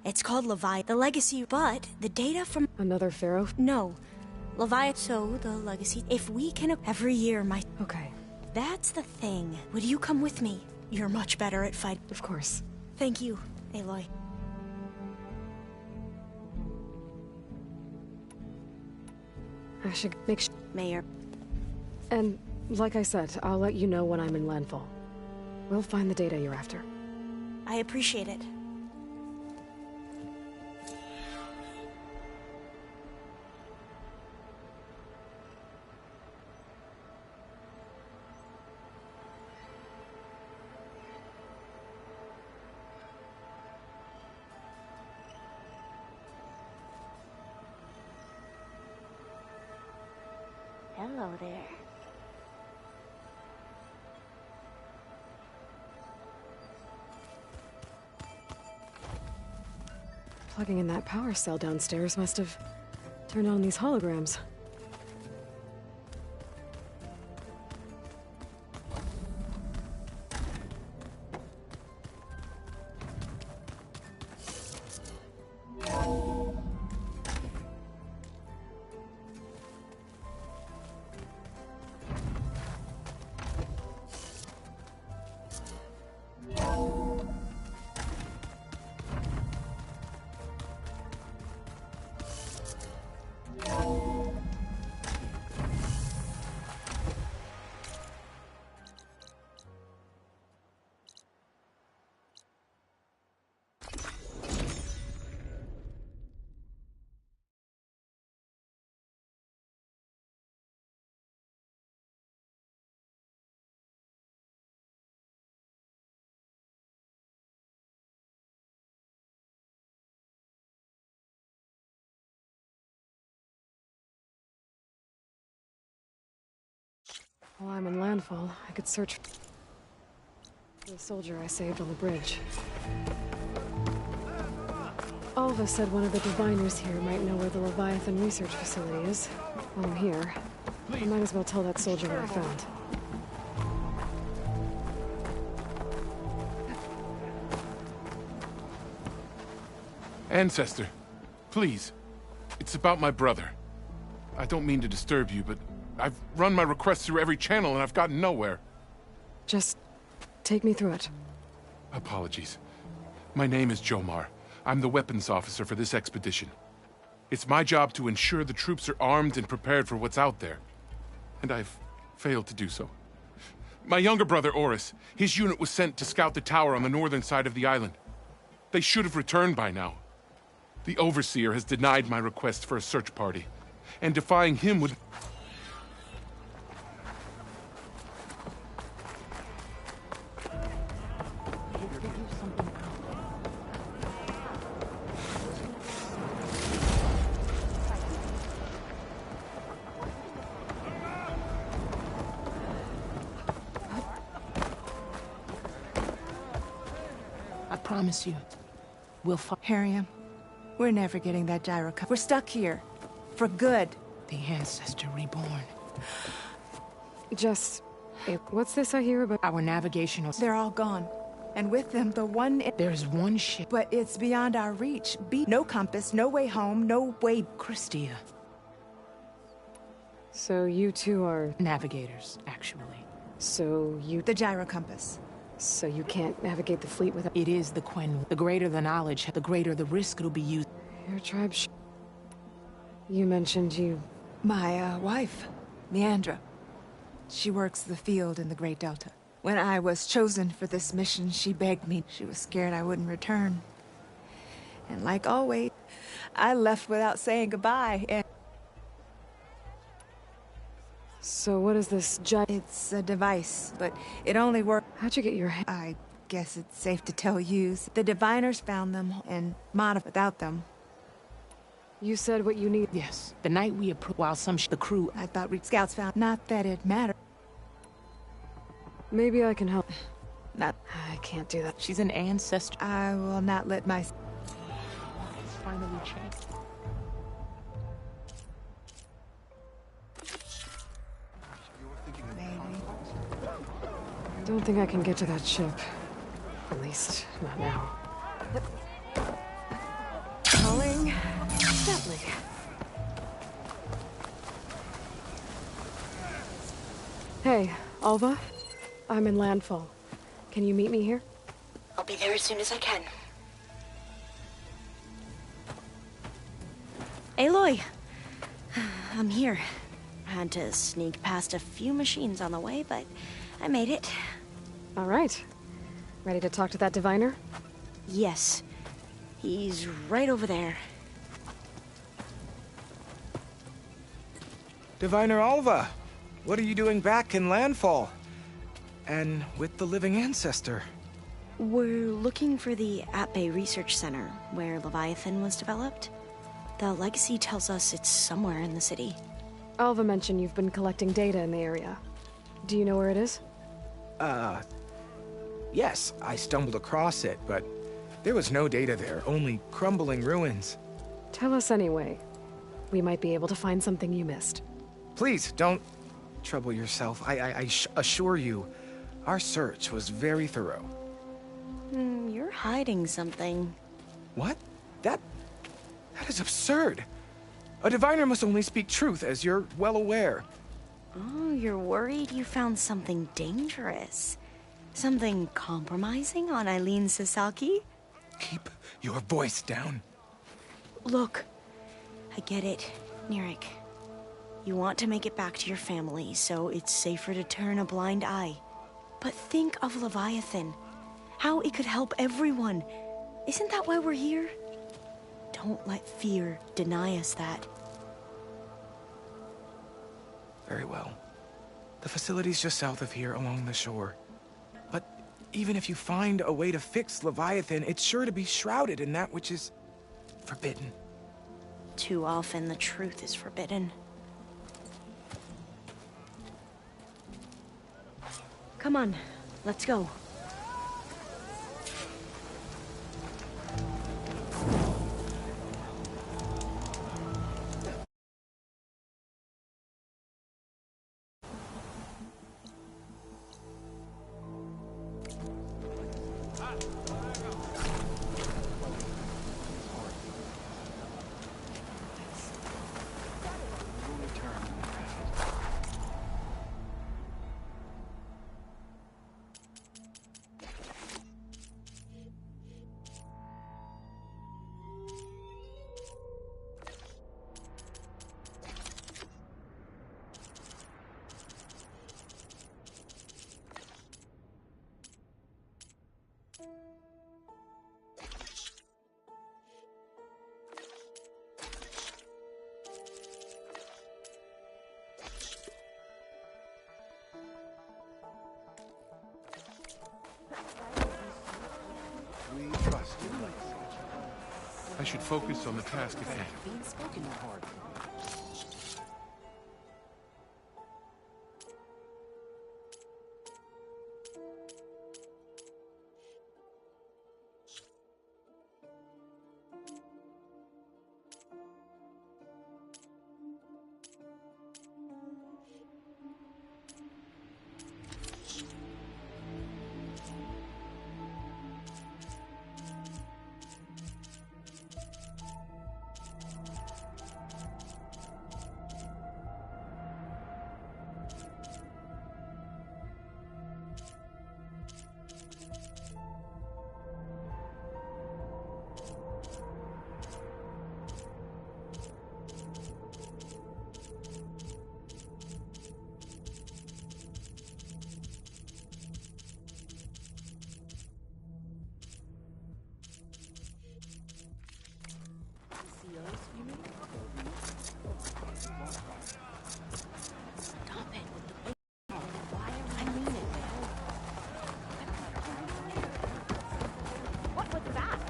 It's called Levi. The legacy, but the data from... Another pharaoh? No. Levi. So, the legacy... If we can... Every year, Okay. That's the thing. Would you come with me? You're much better at fight. Of course. Thank you, Aloy. I should make sure... Mayor. And, like I said, I'll let you know when I'm in landfall. We'll find the data you're after. I appreciate it. Hello there. Plugging in that power cell downstairs must have turned on these holograms. While I'm in landfall, I could search for the soldier I saved on the bridge. Alva said one of the diviners here might know where the Leviathan research facility is. While I'm here, I might as well tell that soldier what I found. Ancestor, please. It's about my brother. I don't mean to disturb you, but I've run my requests through every channel and I've gotten nowhere. Just take me through it. Apologies. My name is Jomar. I'm the weapons officer for this expedition. It's my job to ensure the troops are armed and prepared for what's out there. And I've failed to do so. My younger brother, Oris, his unit was sent to scout the tower on the northern side of the island. They should have returned by now. The Overseer has denied my request for a search party, and defying him would... I promise you, we'll find Harriam. We're never getting that gyro. We're stuck here. For good. The Ancestor reborn. Just... what's this I hear about? Our navigational... They're all gone. And with them, the one... There's one ship. But it's beyond our reach. No compass, no way home, no way... Christia. So you two are... Navigators, actually. So you... The gyro compass. So you can't navigate the fleet without... It is the Quen. The greater the knowledge, the greater the risk it'll be used. Your tribe You mentioned you... My, wife, Leandra. She works the field in the Great Delta. When I was chosen for this mission, she begged me. She was scared I wouldn't return. And like always, I left without saying goodbye, and... So what is this It's a device, but it only works... How'd you get your hand? I guess it's safe to tell you. The diviners found them and modified without them. You said what you need. Yes. The night we approached, while the crew... I thought scouts found... Not that it mattered. Maybe I can help. Not... I can't do that. She's an ancestor. I will not let my... Finally checked. Don't think I can get to that ship. At least, not now. Calling gently. Hey, Alva. I'm in landfall. Can you meet me here? I'll be there as soon as I can. Aloy! I'm here. Had to sneak past a few machines on the way, but I made it. All right. Ready to talk to that diviner? Yes. He's right over there. Diviner Alva, what are you doing back in Landfall? And with the living ancestor? We're looking for the At-Bay Research Center, where Leviathan was developed. The legacy tells us it's somewhere in the city. Alva mentioned you've been collecting data in the area. Do you know where it is? Yes, I stumbled across it, but there was no data there, only crumbling ruins. Tell us anyway. We might be able to find something you missed. Please, don't trouble yourself. I assure you, our search was very thorough. You're hiding something. What? That is absurd. A diviner must only speak truth, as you're well aware. Oh, you're worried you found something dangerous? Something compromising on Eileen Sasaki? Keep your voice down. Look, I get it, Nirik. You want to make it back to your family, so it's safer to turn a blind eye. But think of Leviathan. How it could help everyone. Isn't that why we're here? Don't let fear deny us that. Very well. The facility's just south of here, along the shore. But even if you find a way to fix Leviathan, it's sure to be shrouded in that which is forbidden. Too often the truth is forbidden. Come on, let's go. I should focus on the task at hand.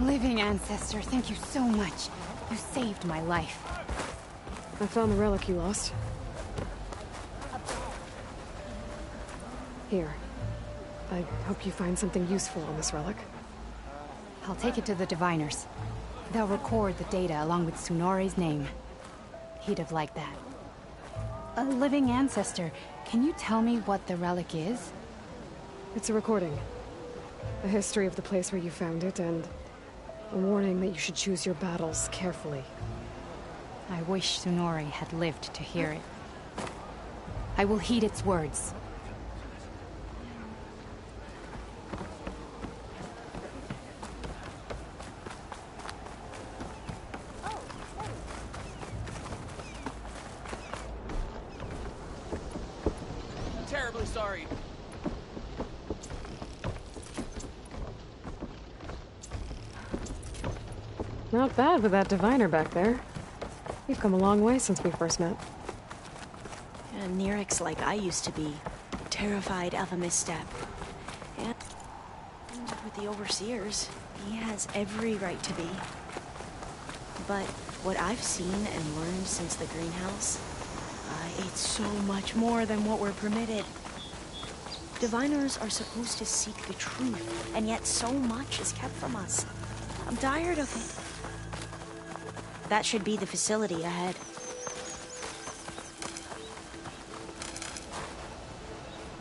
Living ancestor, thank you so much. You saved my life. I found the relic you lost. Here. I hope you find something useful on this relic. I'll take it to the diviners. They'll record the data along with Tsunore's name. He'd have liked that. A living ancestor, can you tell me what the relic is? It's a recording. A history of the place where you found it, and a warning that you should choose your battles carefully. I wish Tsunore had lived to hear it. I will heed its words. Terribly sorry. Not bad with that diviner back there. You've come a long way since we first met. And Nerek's like I used to be. Terrified of a misstep. And with the overseers, he has every right to be. But what I've seen and learned since the greenhouse, it's so much more than what we're permitted. Diviners are supposed to seek the truth, and yet so much is kept from us. I'm tired of it. That should be the facility ahead.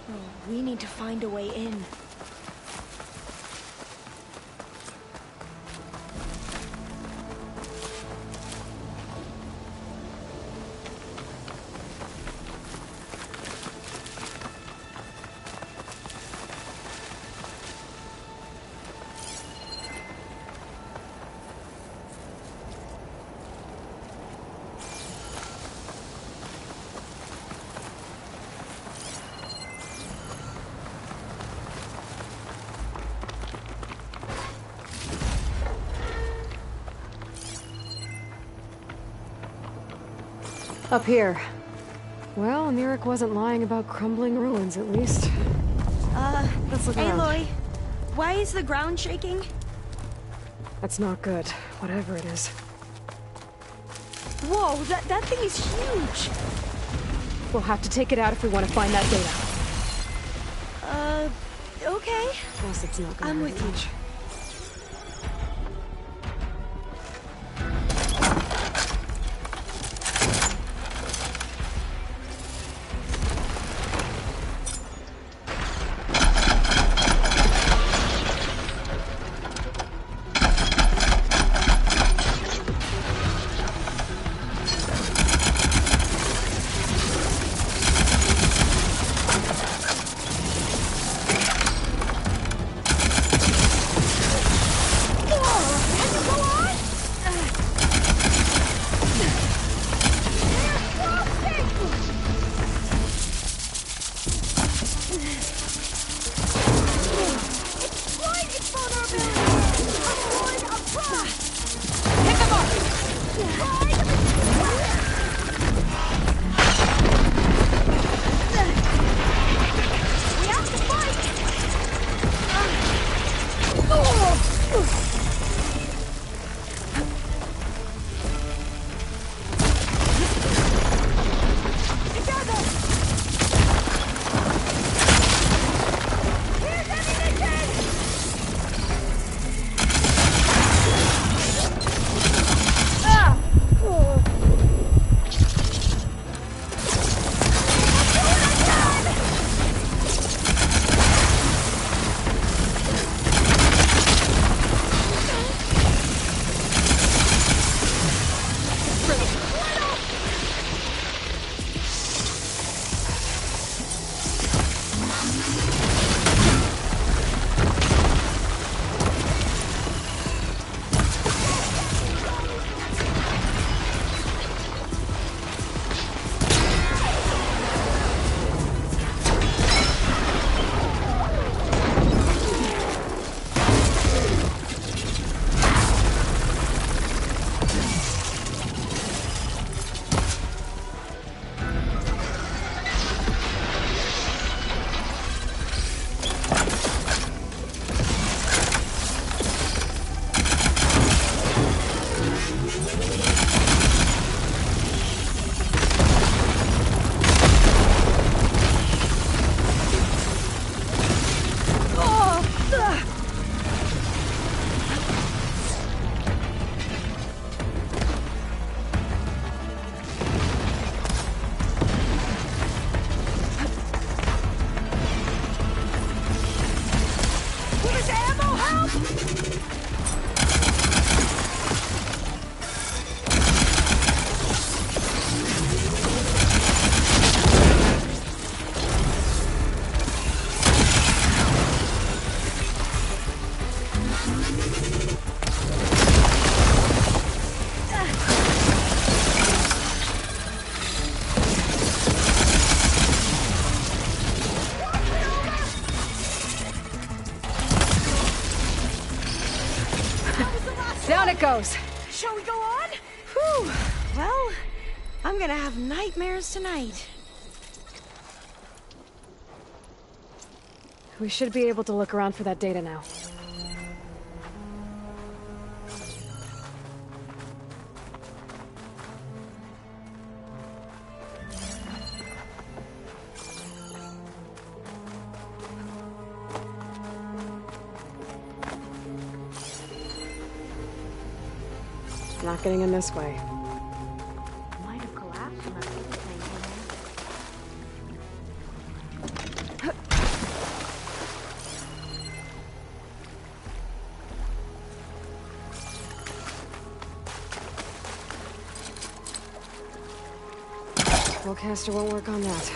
Oh, we need to find a way in. Up here. Well, Nerek wasn't lying about crumbling ruins, at least. Let's look around. Aloy, why is the ground shaking? That's not good, whatever it is. Whoa, that thing is huge! We'll have to take it out if we want to find that data. Okay. Guess it's not gonna I'm hurt with you. much. it goes. Shall we go on? Whew. Well, I'm gonna have nightmares tonight. We should be able to look around for that data now. Not getting in this way. Might have collapsed when I was playing Spellcaster won't work on that.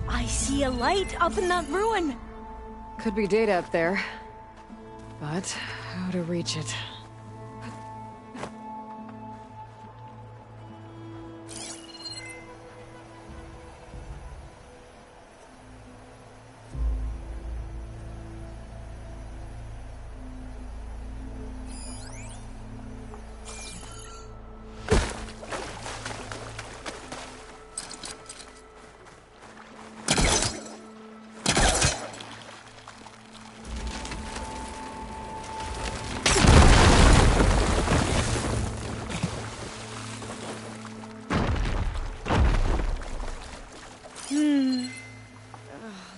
I see a light up in that ruin. Could be data up there. But how to reach it?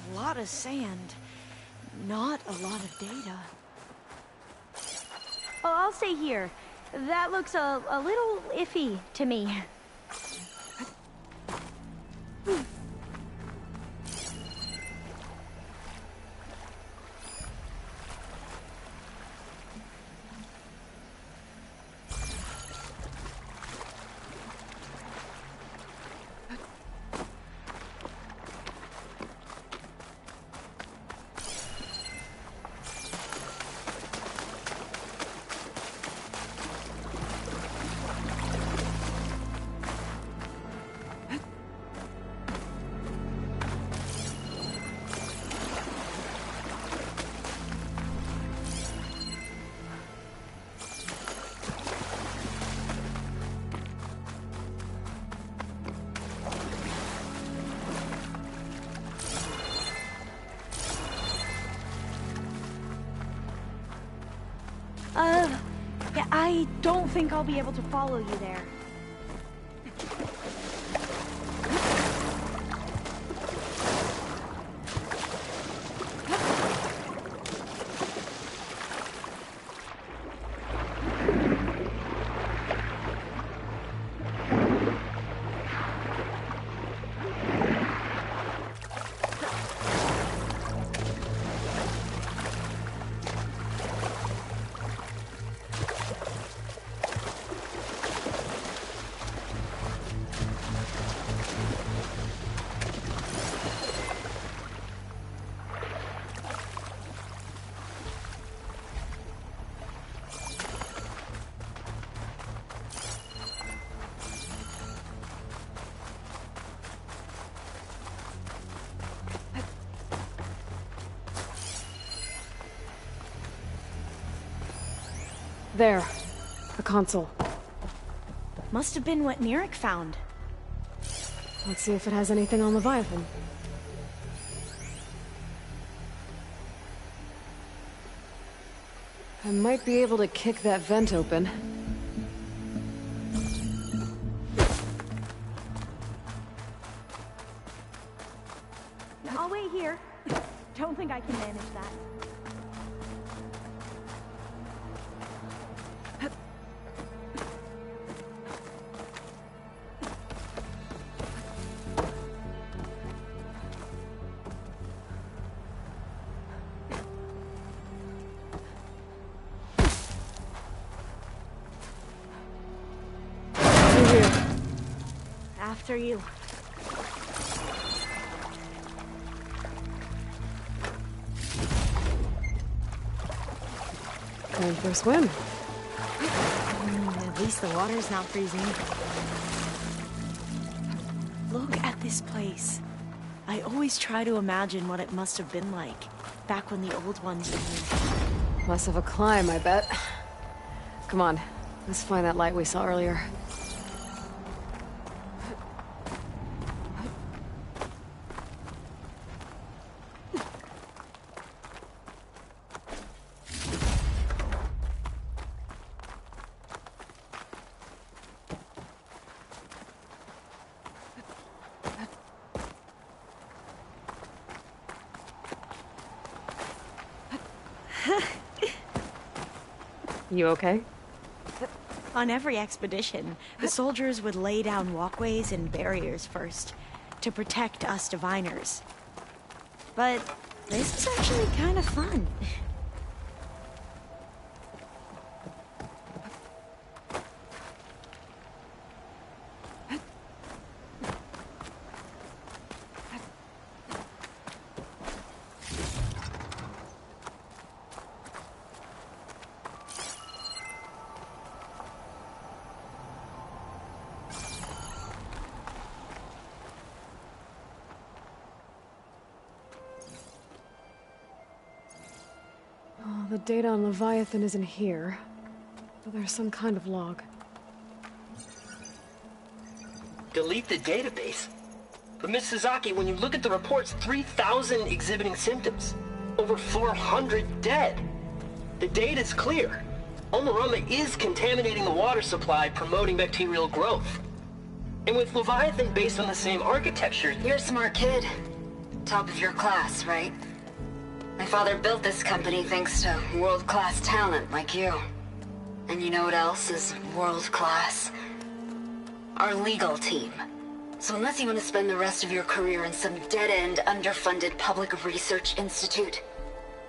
A lot of sand. Not a lot of data. Oh, I'll stay here. That looks a little iffy to me. Yeah, I don't think I'll be able to follow you there. There. A console. Must have been what Neric found. Let's see if it has anything on Leviathan. I might be able to kick that vent open. I'll wait here. Don't think I can manage that. After you. Going for a swim. At least the water's not freezing. Look at this place. I always try to imagine what it must have been like back when the old ones were here. Less of a climb, I bet. Come on, let's find that light we saw earlier. You okay? On every expedition, the soldiers would lay down walkways and barriers first to protect us diviners. But this is actually kind of fun. Oh, the data on Leviathan isn't here, but there's some kind of log. Delete the database? But Miss Sasaki, when you look at the reports, 3,000 exhibiting symptoms. Over 400 dead. The data's clear. Omarama is contaminating the water supply, promoting bacterial growth. And with Leviathan based on the same architecture... You're a smart kid. Top of your class, right? My father built this company thanks to world-class talent like you. And you know what else is world-class? Our legal team. So unless you want to spend the rest of your career in some dead-end, underfunded public research institute,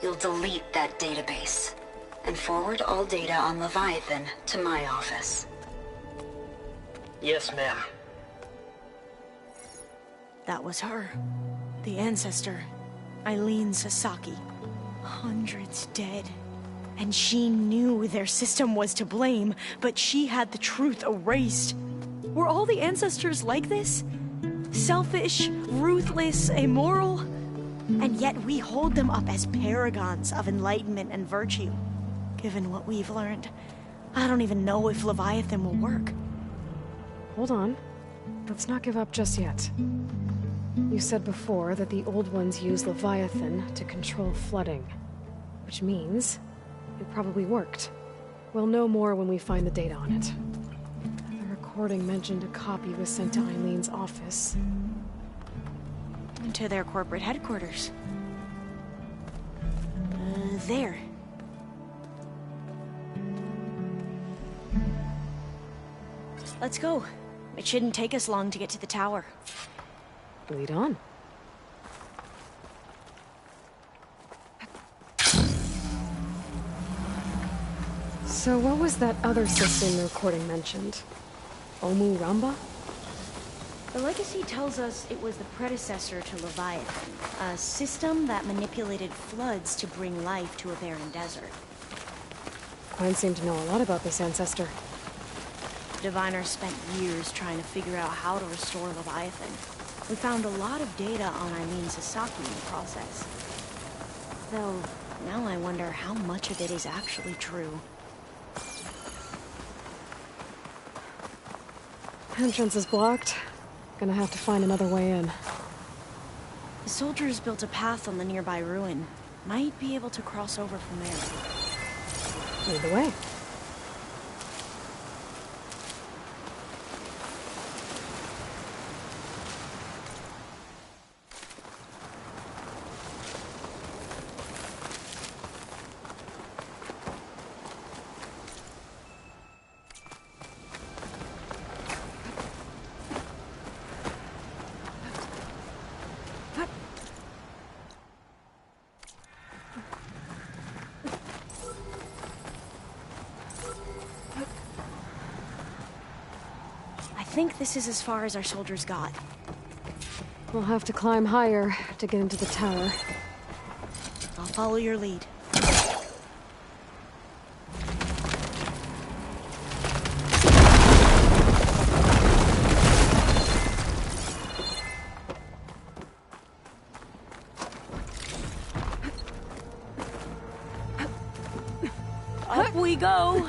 you'll delete that database and forward all data on Leviathan to my office. Yes, ma'am. That was her. The ancestor. Eileen Sasaki. Hundreds dead. And she knew their system was to blame, but she had the truth erased. Were all the ancestors like this? Selfish, ruthless, immoral? And yet we hold them up as paragons of enlightenment and virtue. Given what we've learned, I don't even know if Leviathan will work. Hold on. Let's not give up just yet. You said before that the old ones use Leviathan to control flooding. Which means it probably worked. We'll know more when we find the data on it. The recording mentioned a copy was sent to Eileen's office. To their corporate headquarters. There. Let's go. It shouldn't take us long to get to the tower. Lead on. So what was that other system the recording mentioned? Omu Ramba? The legacy tells us it was the predecessor to Leviathan, a system that manipulated floods to bring life to a barren desert. Quinn seemed to know a lot about this ancestor. Diviners spent years trying to figure out how to restore Leviathan. We found a lot of data on Eileen Sasaki in the process. Though, now I wonder how much of it is actually true. Entrance is blocked. Gonna have to find another way in. The soldiers built a path on the nearby ruin. Might be able to cross over from there. Lead the way. think this is as far as our soldiers got. We'll have to climb higher to get into the tower. I'll follow your lead. Up we go!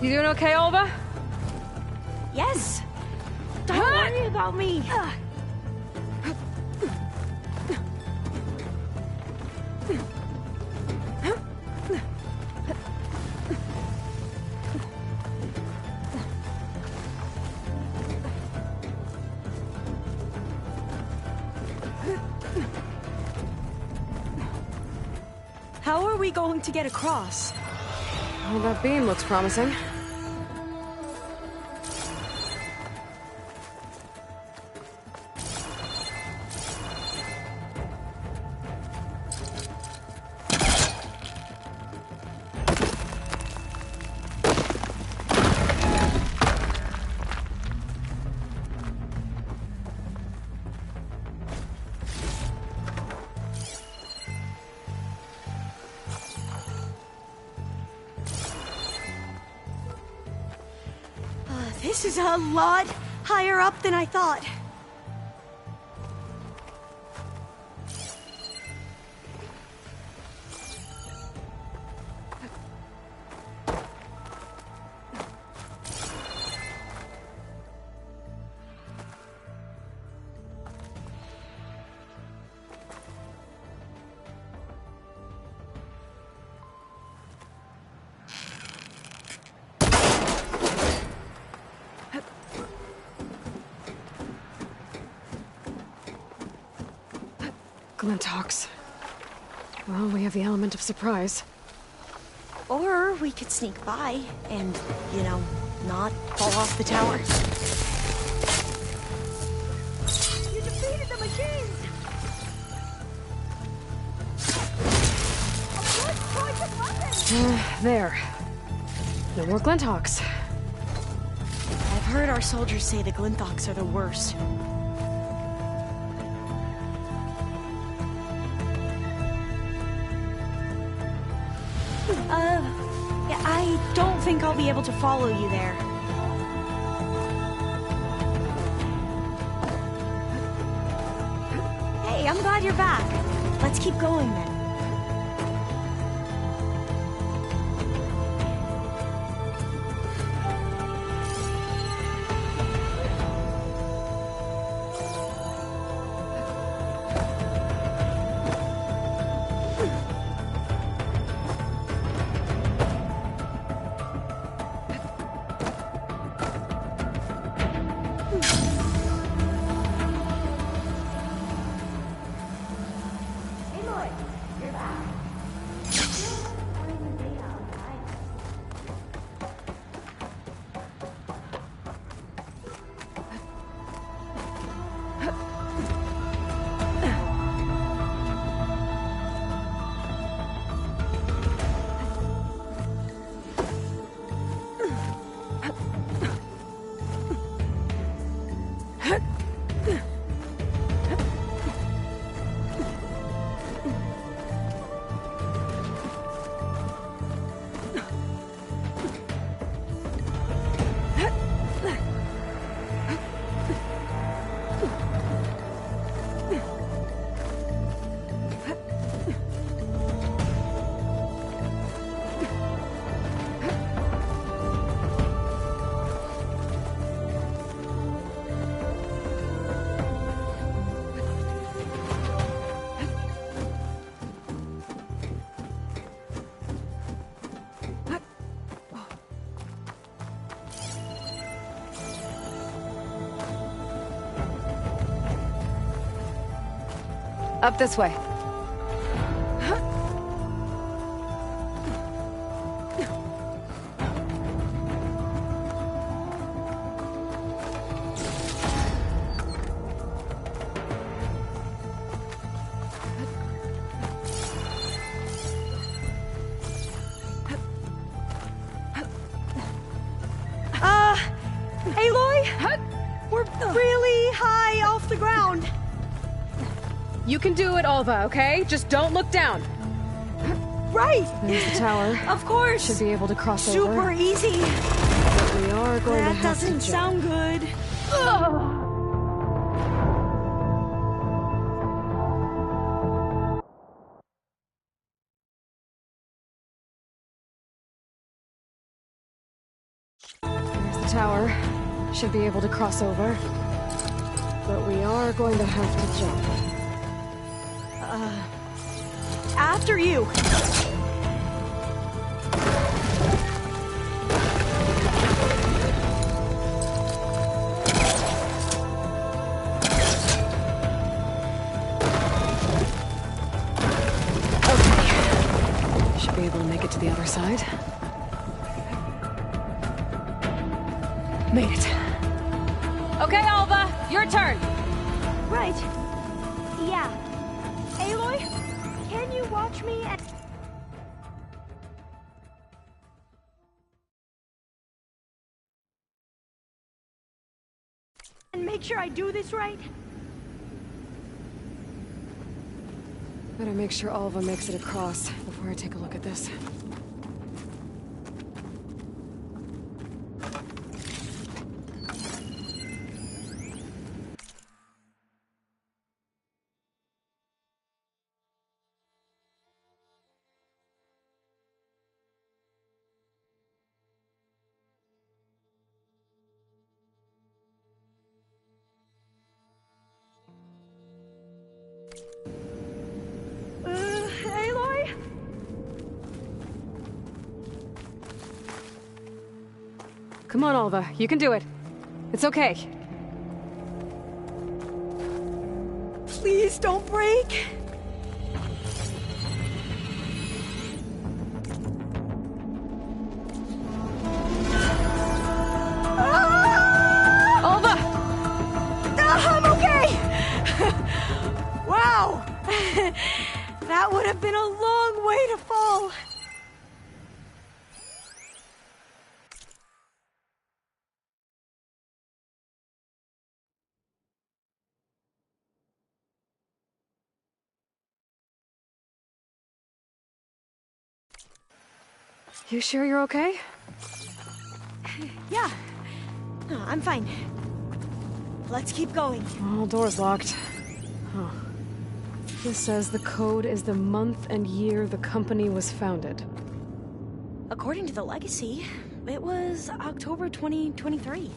You doing okay, Olva? Yes! Don't worry about me! How are we going to get across? Well, that beam looks promising. This is a lot higher up than I thought. Glinthawks. Well, we have the element of surprise. Or we could sneak by and, you know, not fall off the tower. You defeated the machines! There. No more Glinthawks. I've heard our soldiers say the Glinthawks are the worst. Yeah, I don't think I'll be able to follow you there. Hey, I'm glad you're back. Let's keep going then. Up this way. Aloy? We're really high off the ground. You can do it, Alva, okay? Just don't look down. Right. There's the tower. Of course. Should be able to cross Super over. easy. But we are going to That have to doesn't sound good. There's the tower. Should be able to cross over. But we are going to have to jump. After you. Okay. Should be able to make it to the other side. Made it. Okay, Alva, your turn. Right. Yeah. Aloy, can you watch me and make sure I do this right? Better make sure Alva makes it across before I take a look at this. Aloy? Come on, Alva. You can do it. It's okay. Please don't break. Alva! I'm okay! Wow! That would have been a long way to fall. You sure you're okay? Yeah. No, I'm fine. Let's keep going. All doors locked. Huh. This says the code is the month and year the company was founded. According to the legacy, it was October 2023.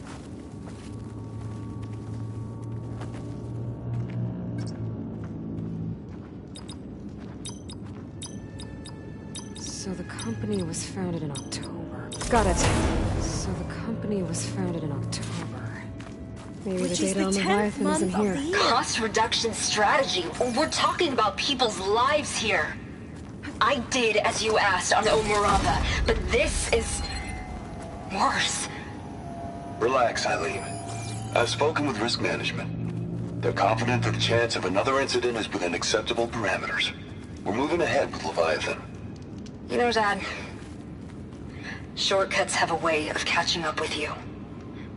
So the company was founded in October. Got it. So the company was founded in October. Maybe the data on Leviathan isn't here. Cost reduction strategy. We're talking about people's lives here. I did as you asked on Omaramba, but this is worse. Relax, Eileen. I've spoken with risk management. They're confident that the chance of another incident is within acceptable parameters. We're moving ahead with Leviathan. You know, Dad, shortcuts have a way of catching up with you.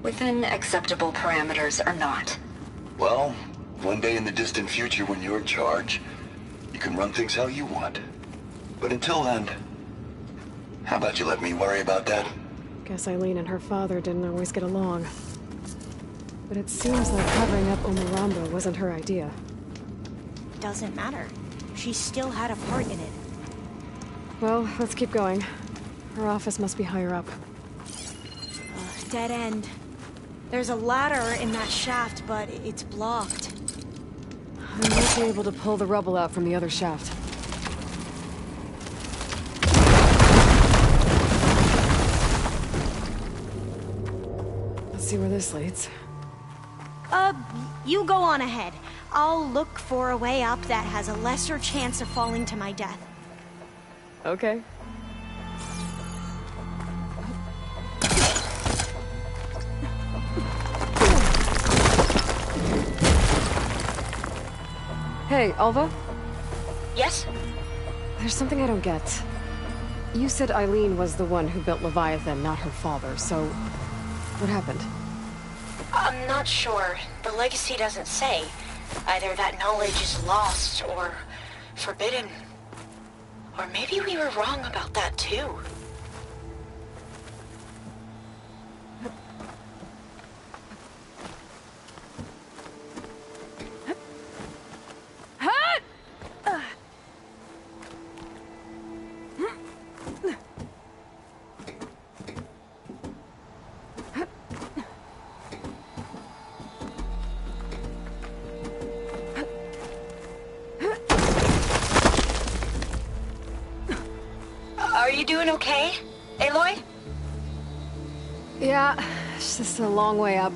Within acceptable parameters or not. Well, one day in the distant future when you're in charge, you can run things how you want. But until then, how about you let me worry about that? Guess Eileen and her father didn't always get along. But it seems like covering up Omaramba wasn't her idea. Doesn't matter. She still had a part in it. Well, let's keep going. Her office must be higher up. Dead end. There's a ladder in that shaft, but it's blocked. I might be able to pull the rubble out from the other shaft. Let's see where this leads. You go on ahead. I'll look for a way up that has a lesser chance of falling to my death. Okay. Hey, Alva? Yes? There's something I don't get. You said Eileen was the one who built Leviathan, not her father, so... what happened? I'm not sure. The legacy doesn't say. Either that knowledge is lost, or forbidden. Or maybe we were wrong about that, too. Are you doing okay, Aloy? Yeah, it's just a long way up.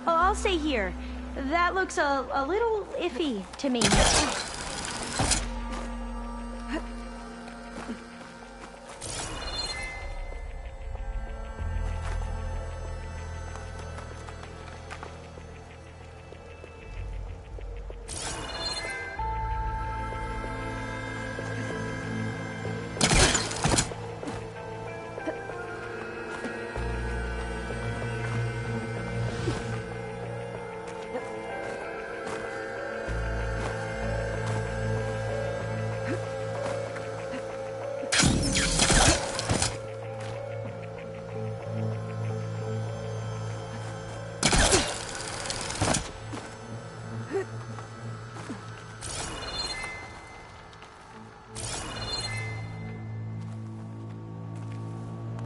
I'll stay here. That looks a little iffy to me.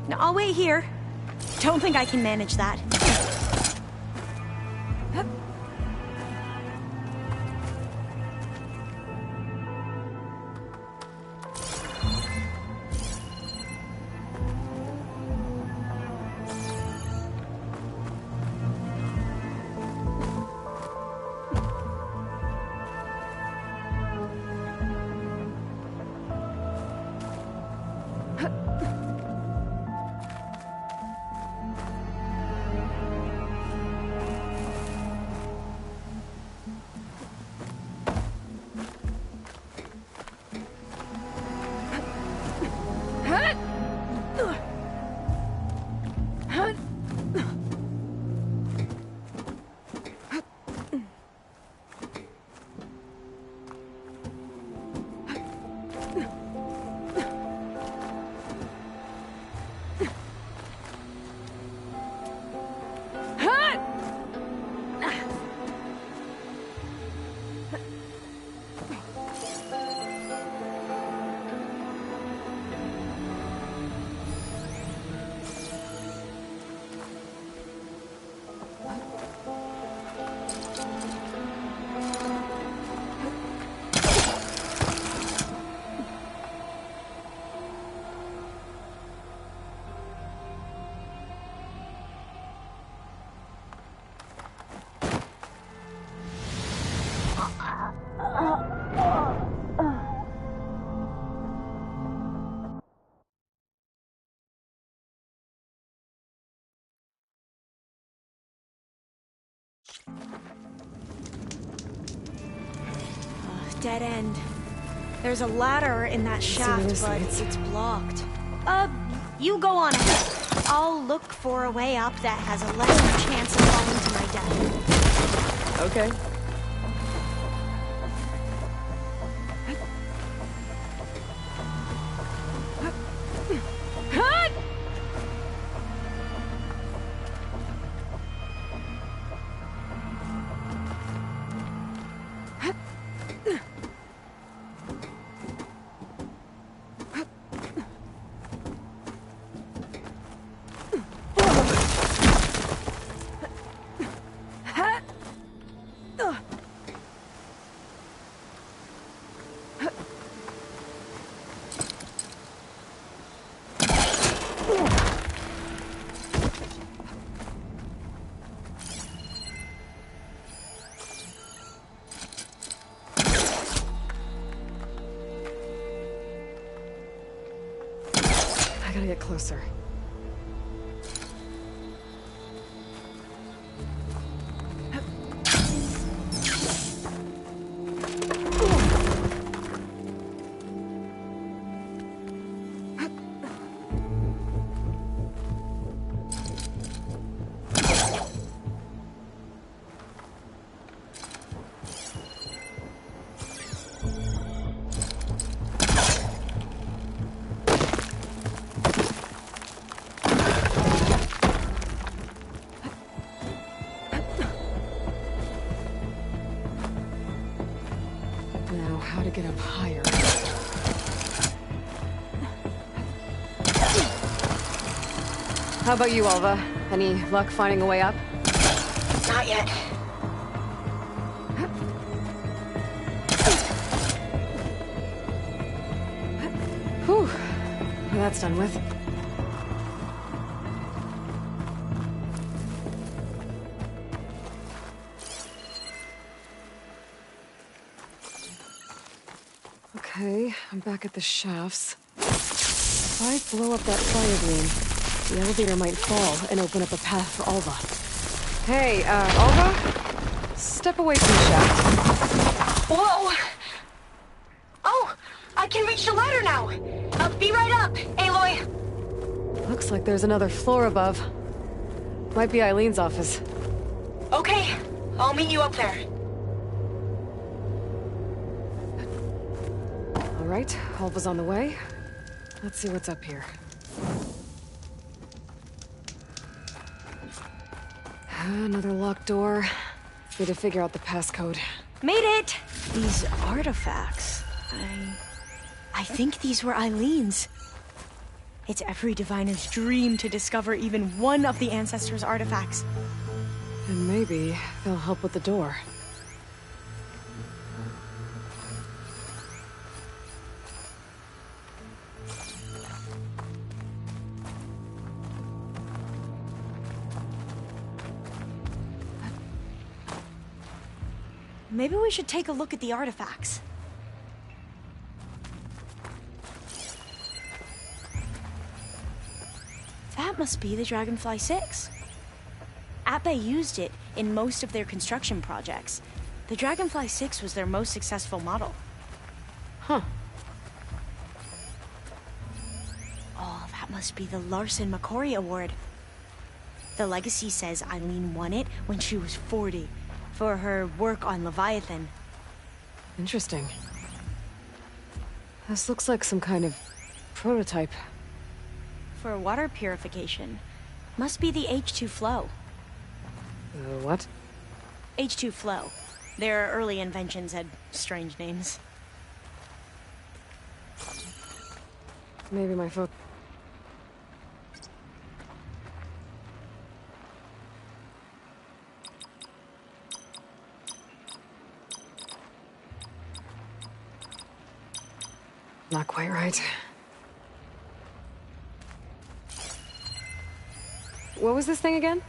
Now, I'll wait here. Don't think I can manage that. Dead end. There's a ladder in that shaft, but it's blocked. You go on ahead. I'll look for a way up that has a lesser chance of falling to my death. Okay. I gotta get closer. Now, how to get up higher? How about you, Alva? Any luck finding a way up? Not yet. Whew. That's done with. Okay, I'm back at the shafts. If I blow up that fire beam, the elevator might fall and open up a path for Alva. Hey, Alva? Step away from the shaft. Whoa! Oh! I can reach the ladder now! I'll be right up, Aloy! Looks like there's another floor above. Might be Eileen's office. Okay, I'll meet you up there. All right, Alva's on the way. Let's see what's up here. Another locked door. Need to figure out the passcode. Made it! These artifacts... I think these were Eileen's. It's every diviner's dream to discover even one of the Ancestors' artifacts. And maybe they'll help with the door. Maybe we should take a look at the artifacts. That must be the Dragonfly 6. Ape used it in most of their construction projects. The Dragonfly 6 was their most successful model. Huh. Oh, that must be the Larson McCory Award. The legacy says Eileen won it when she was 40 for her work on Leviathan. Interesting. This looks like some kind of prototype. For water purification. Must be the H2 flow. What? H2 flow. Their early inventions had strange names. Maybe my phone. Not quite right. What was this thing again?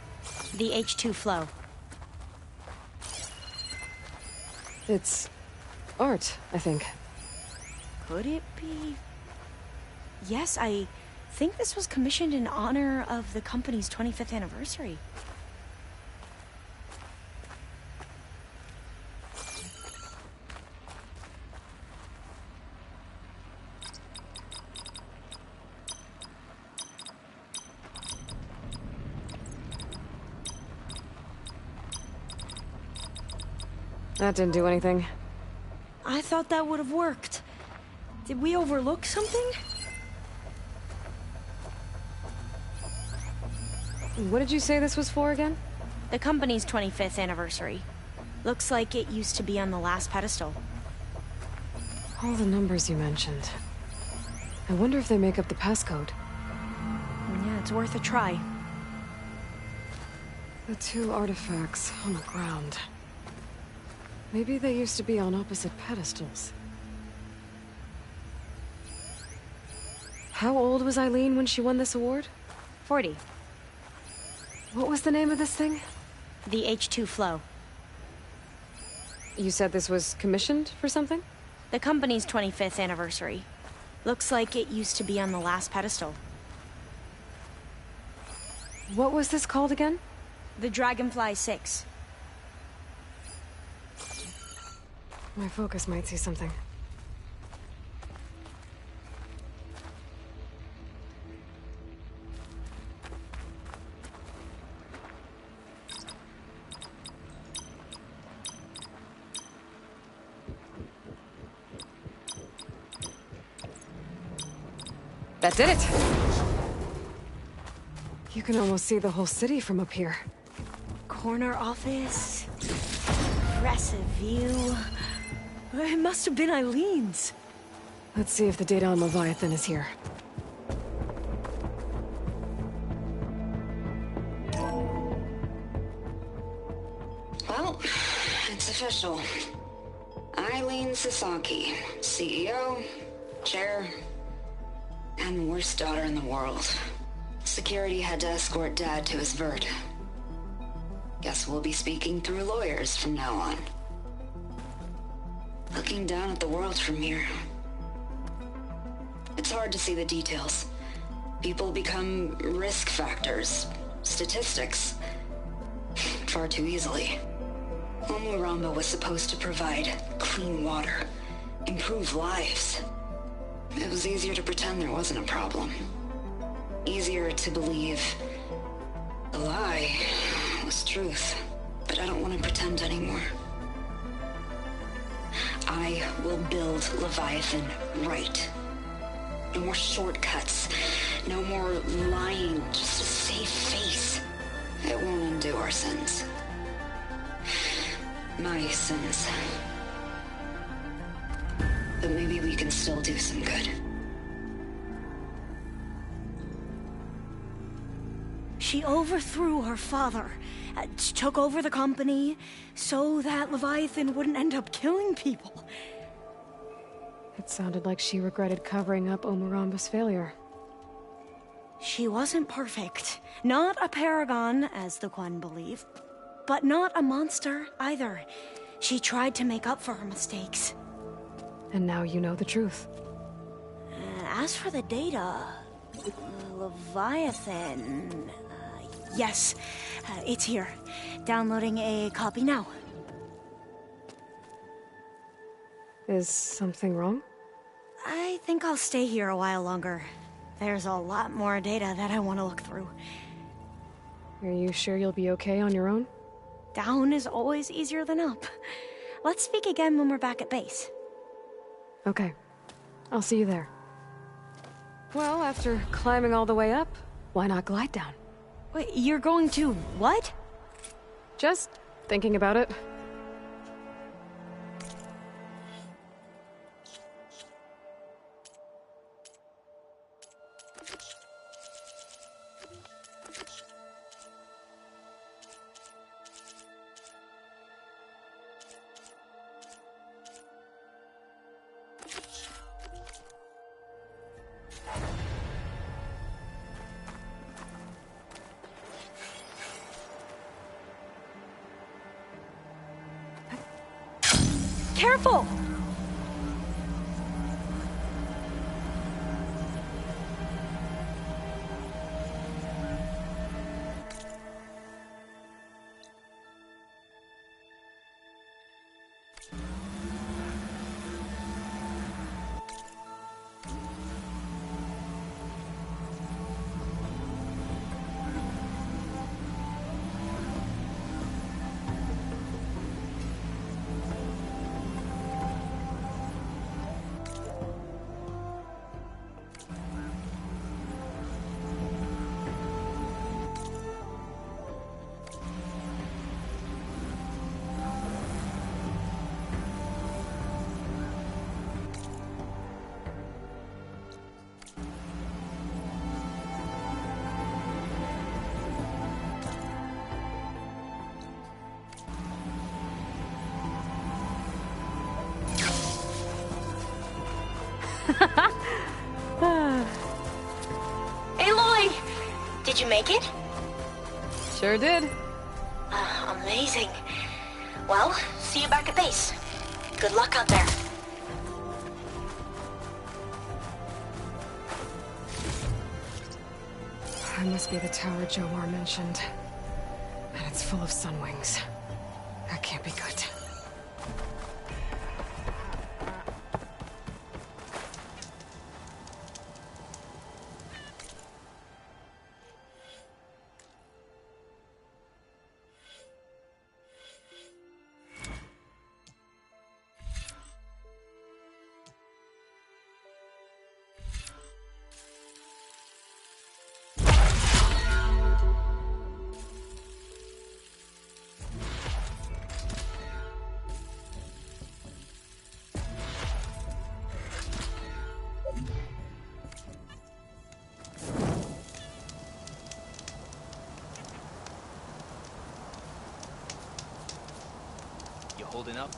The H2 flow. It's art, I think. Could it be? Yes, I think this was commissioned in honor of the company's 25th anniversary. That didn't do anything. I thought that would have worked. Did we overlook something? What did you say this was for again? The company's 25th anniversary. Looks like it used to be on the last pedestal. All the numbers you mentioned. I wonder if they make up the passcode. Yeah, it's worth a try. The two artifacts on the ground. Maybe they used to be on opposite pedestals. How old was Eileen when she won this award? 40. What was the name of this thing? The H2 Flow. You said this was commissioned for something? The company's 25th anniversary. Looks like it used to be on the last pedestal. What was this called again? The Dragonfly 6. My focus might see something. That did it! You can almost see the whole city from up here. Corner office. Impressive view. It must have been Eileen's. Let's see if the data on Leviathan is here. Well, it's official. Eileen Sasaki, CEO, chair, and the worst daughter in the world. Security had to escort Dad to his vert. Guess we'll be speaking through lawyers from now on. Looking down at the world from here. It's hard to see the details. People become risk factors, statistics, far too easily. Omuramba was supposed to provide clean water, improve lives. It was easier to pretend there wasn't a problem. Easier to believe the lie was truth. But I don't want to pretend anymore. I will build Leviathan right. No more shortcuts. No more lying just to save face. It won't undo our sins. My sins. But maybe we can still do some good. She overthrew her father, took over the company, so that Leviathan wouldn't end up killing people. It sounded like she regretted covering up Omuramba's failure. She wasn't perfect. Not a paragon, as the Quan believe. But not a monster, either. She tried to make up for her mistakes. And now you know the truth. As for the data... Leviathan... yes, it's here. Downloading a copy now. Is something wrong? I think I'll stay here a while longer. There's a lot more data that I want to look through. Are you sure you'll be okay on your own? Down is always easier than up. Let's speak again when we're back at base. Okay. I'll see you there. Well, after climbing all the way up, why not glide down? Wait, you're going to what? Just thinking about it. Careful! Aloy! Did you make it? Sure did. Amazing. Well, see you back at base. Good luck out there. That must be the tower Jomar mentioned. And it's full of sunwings. That can't be good. You holding up?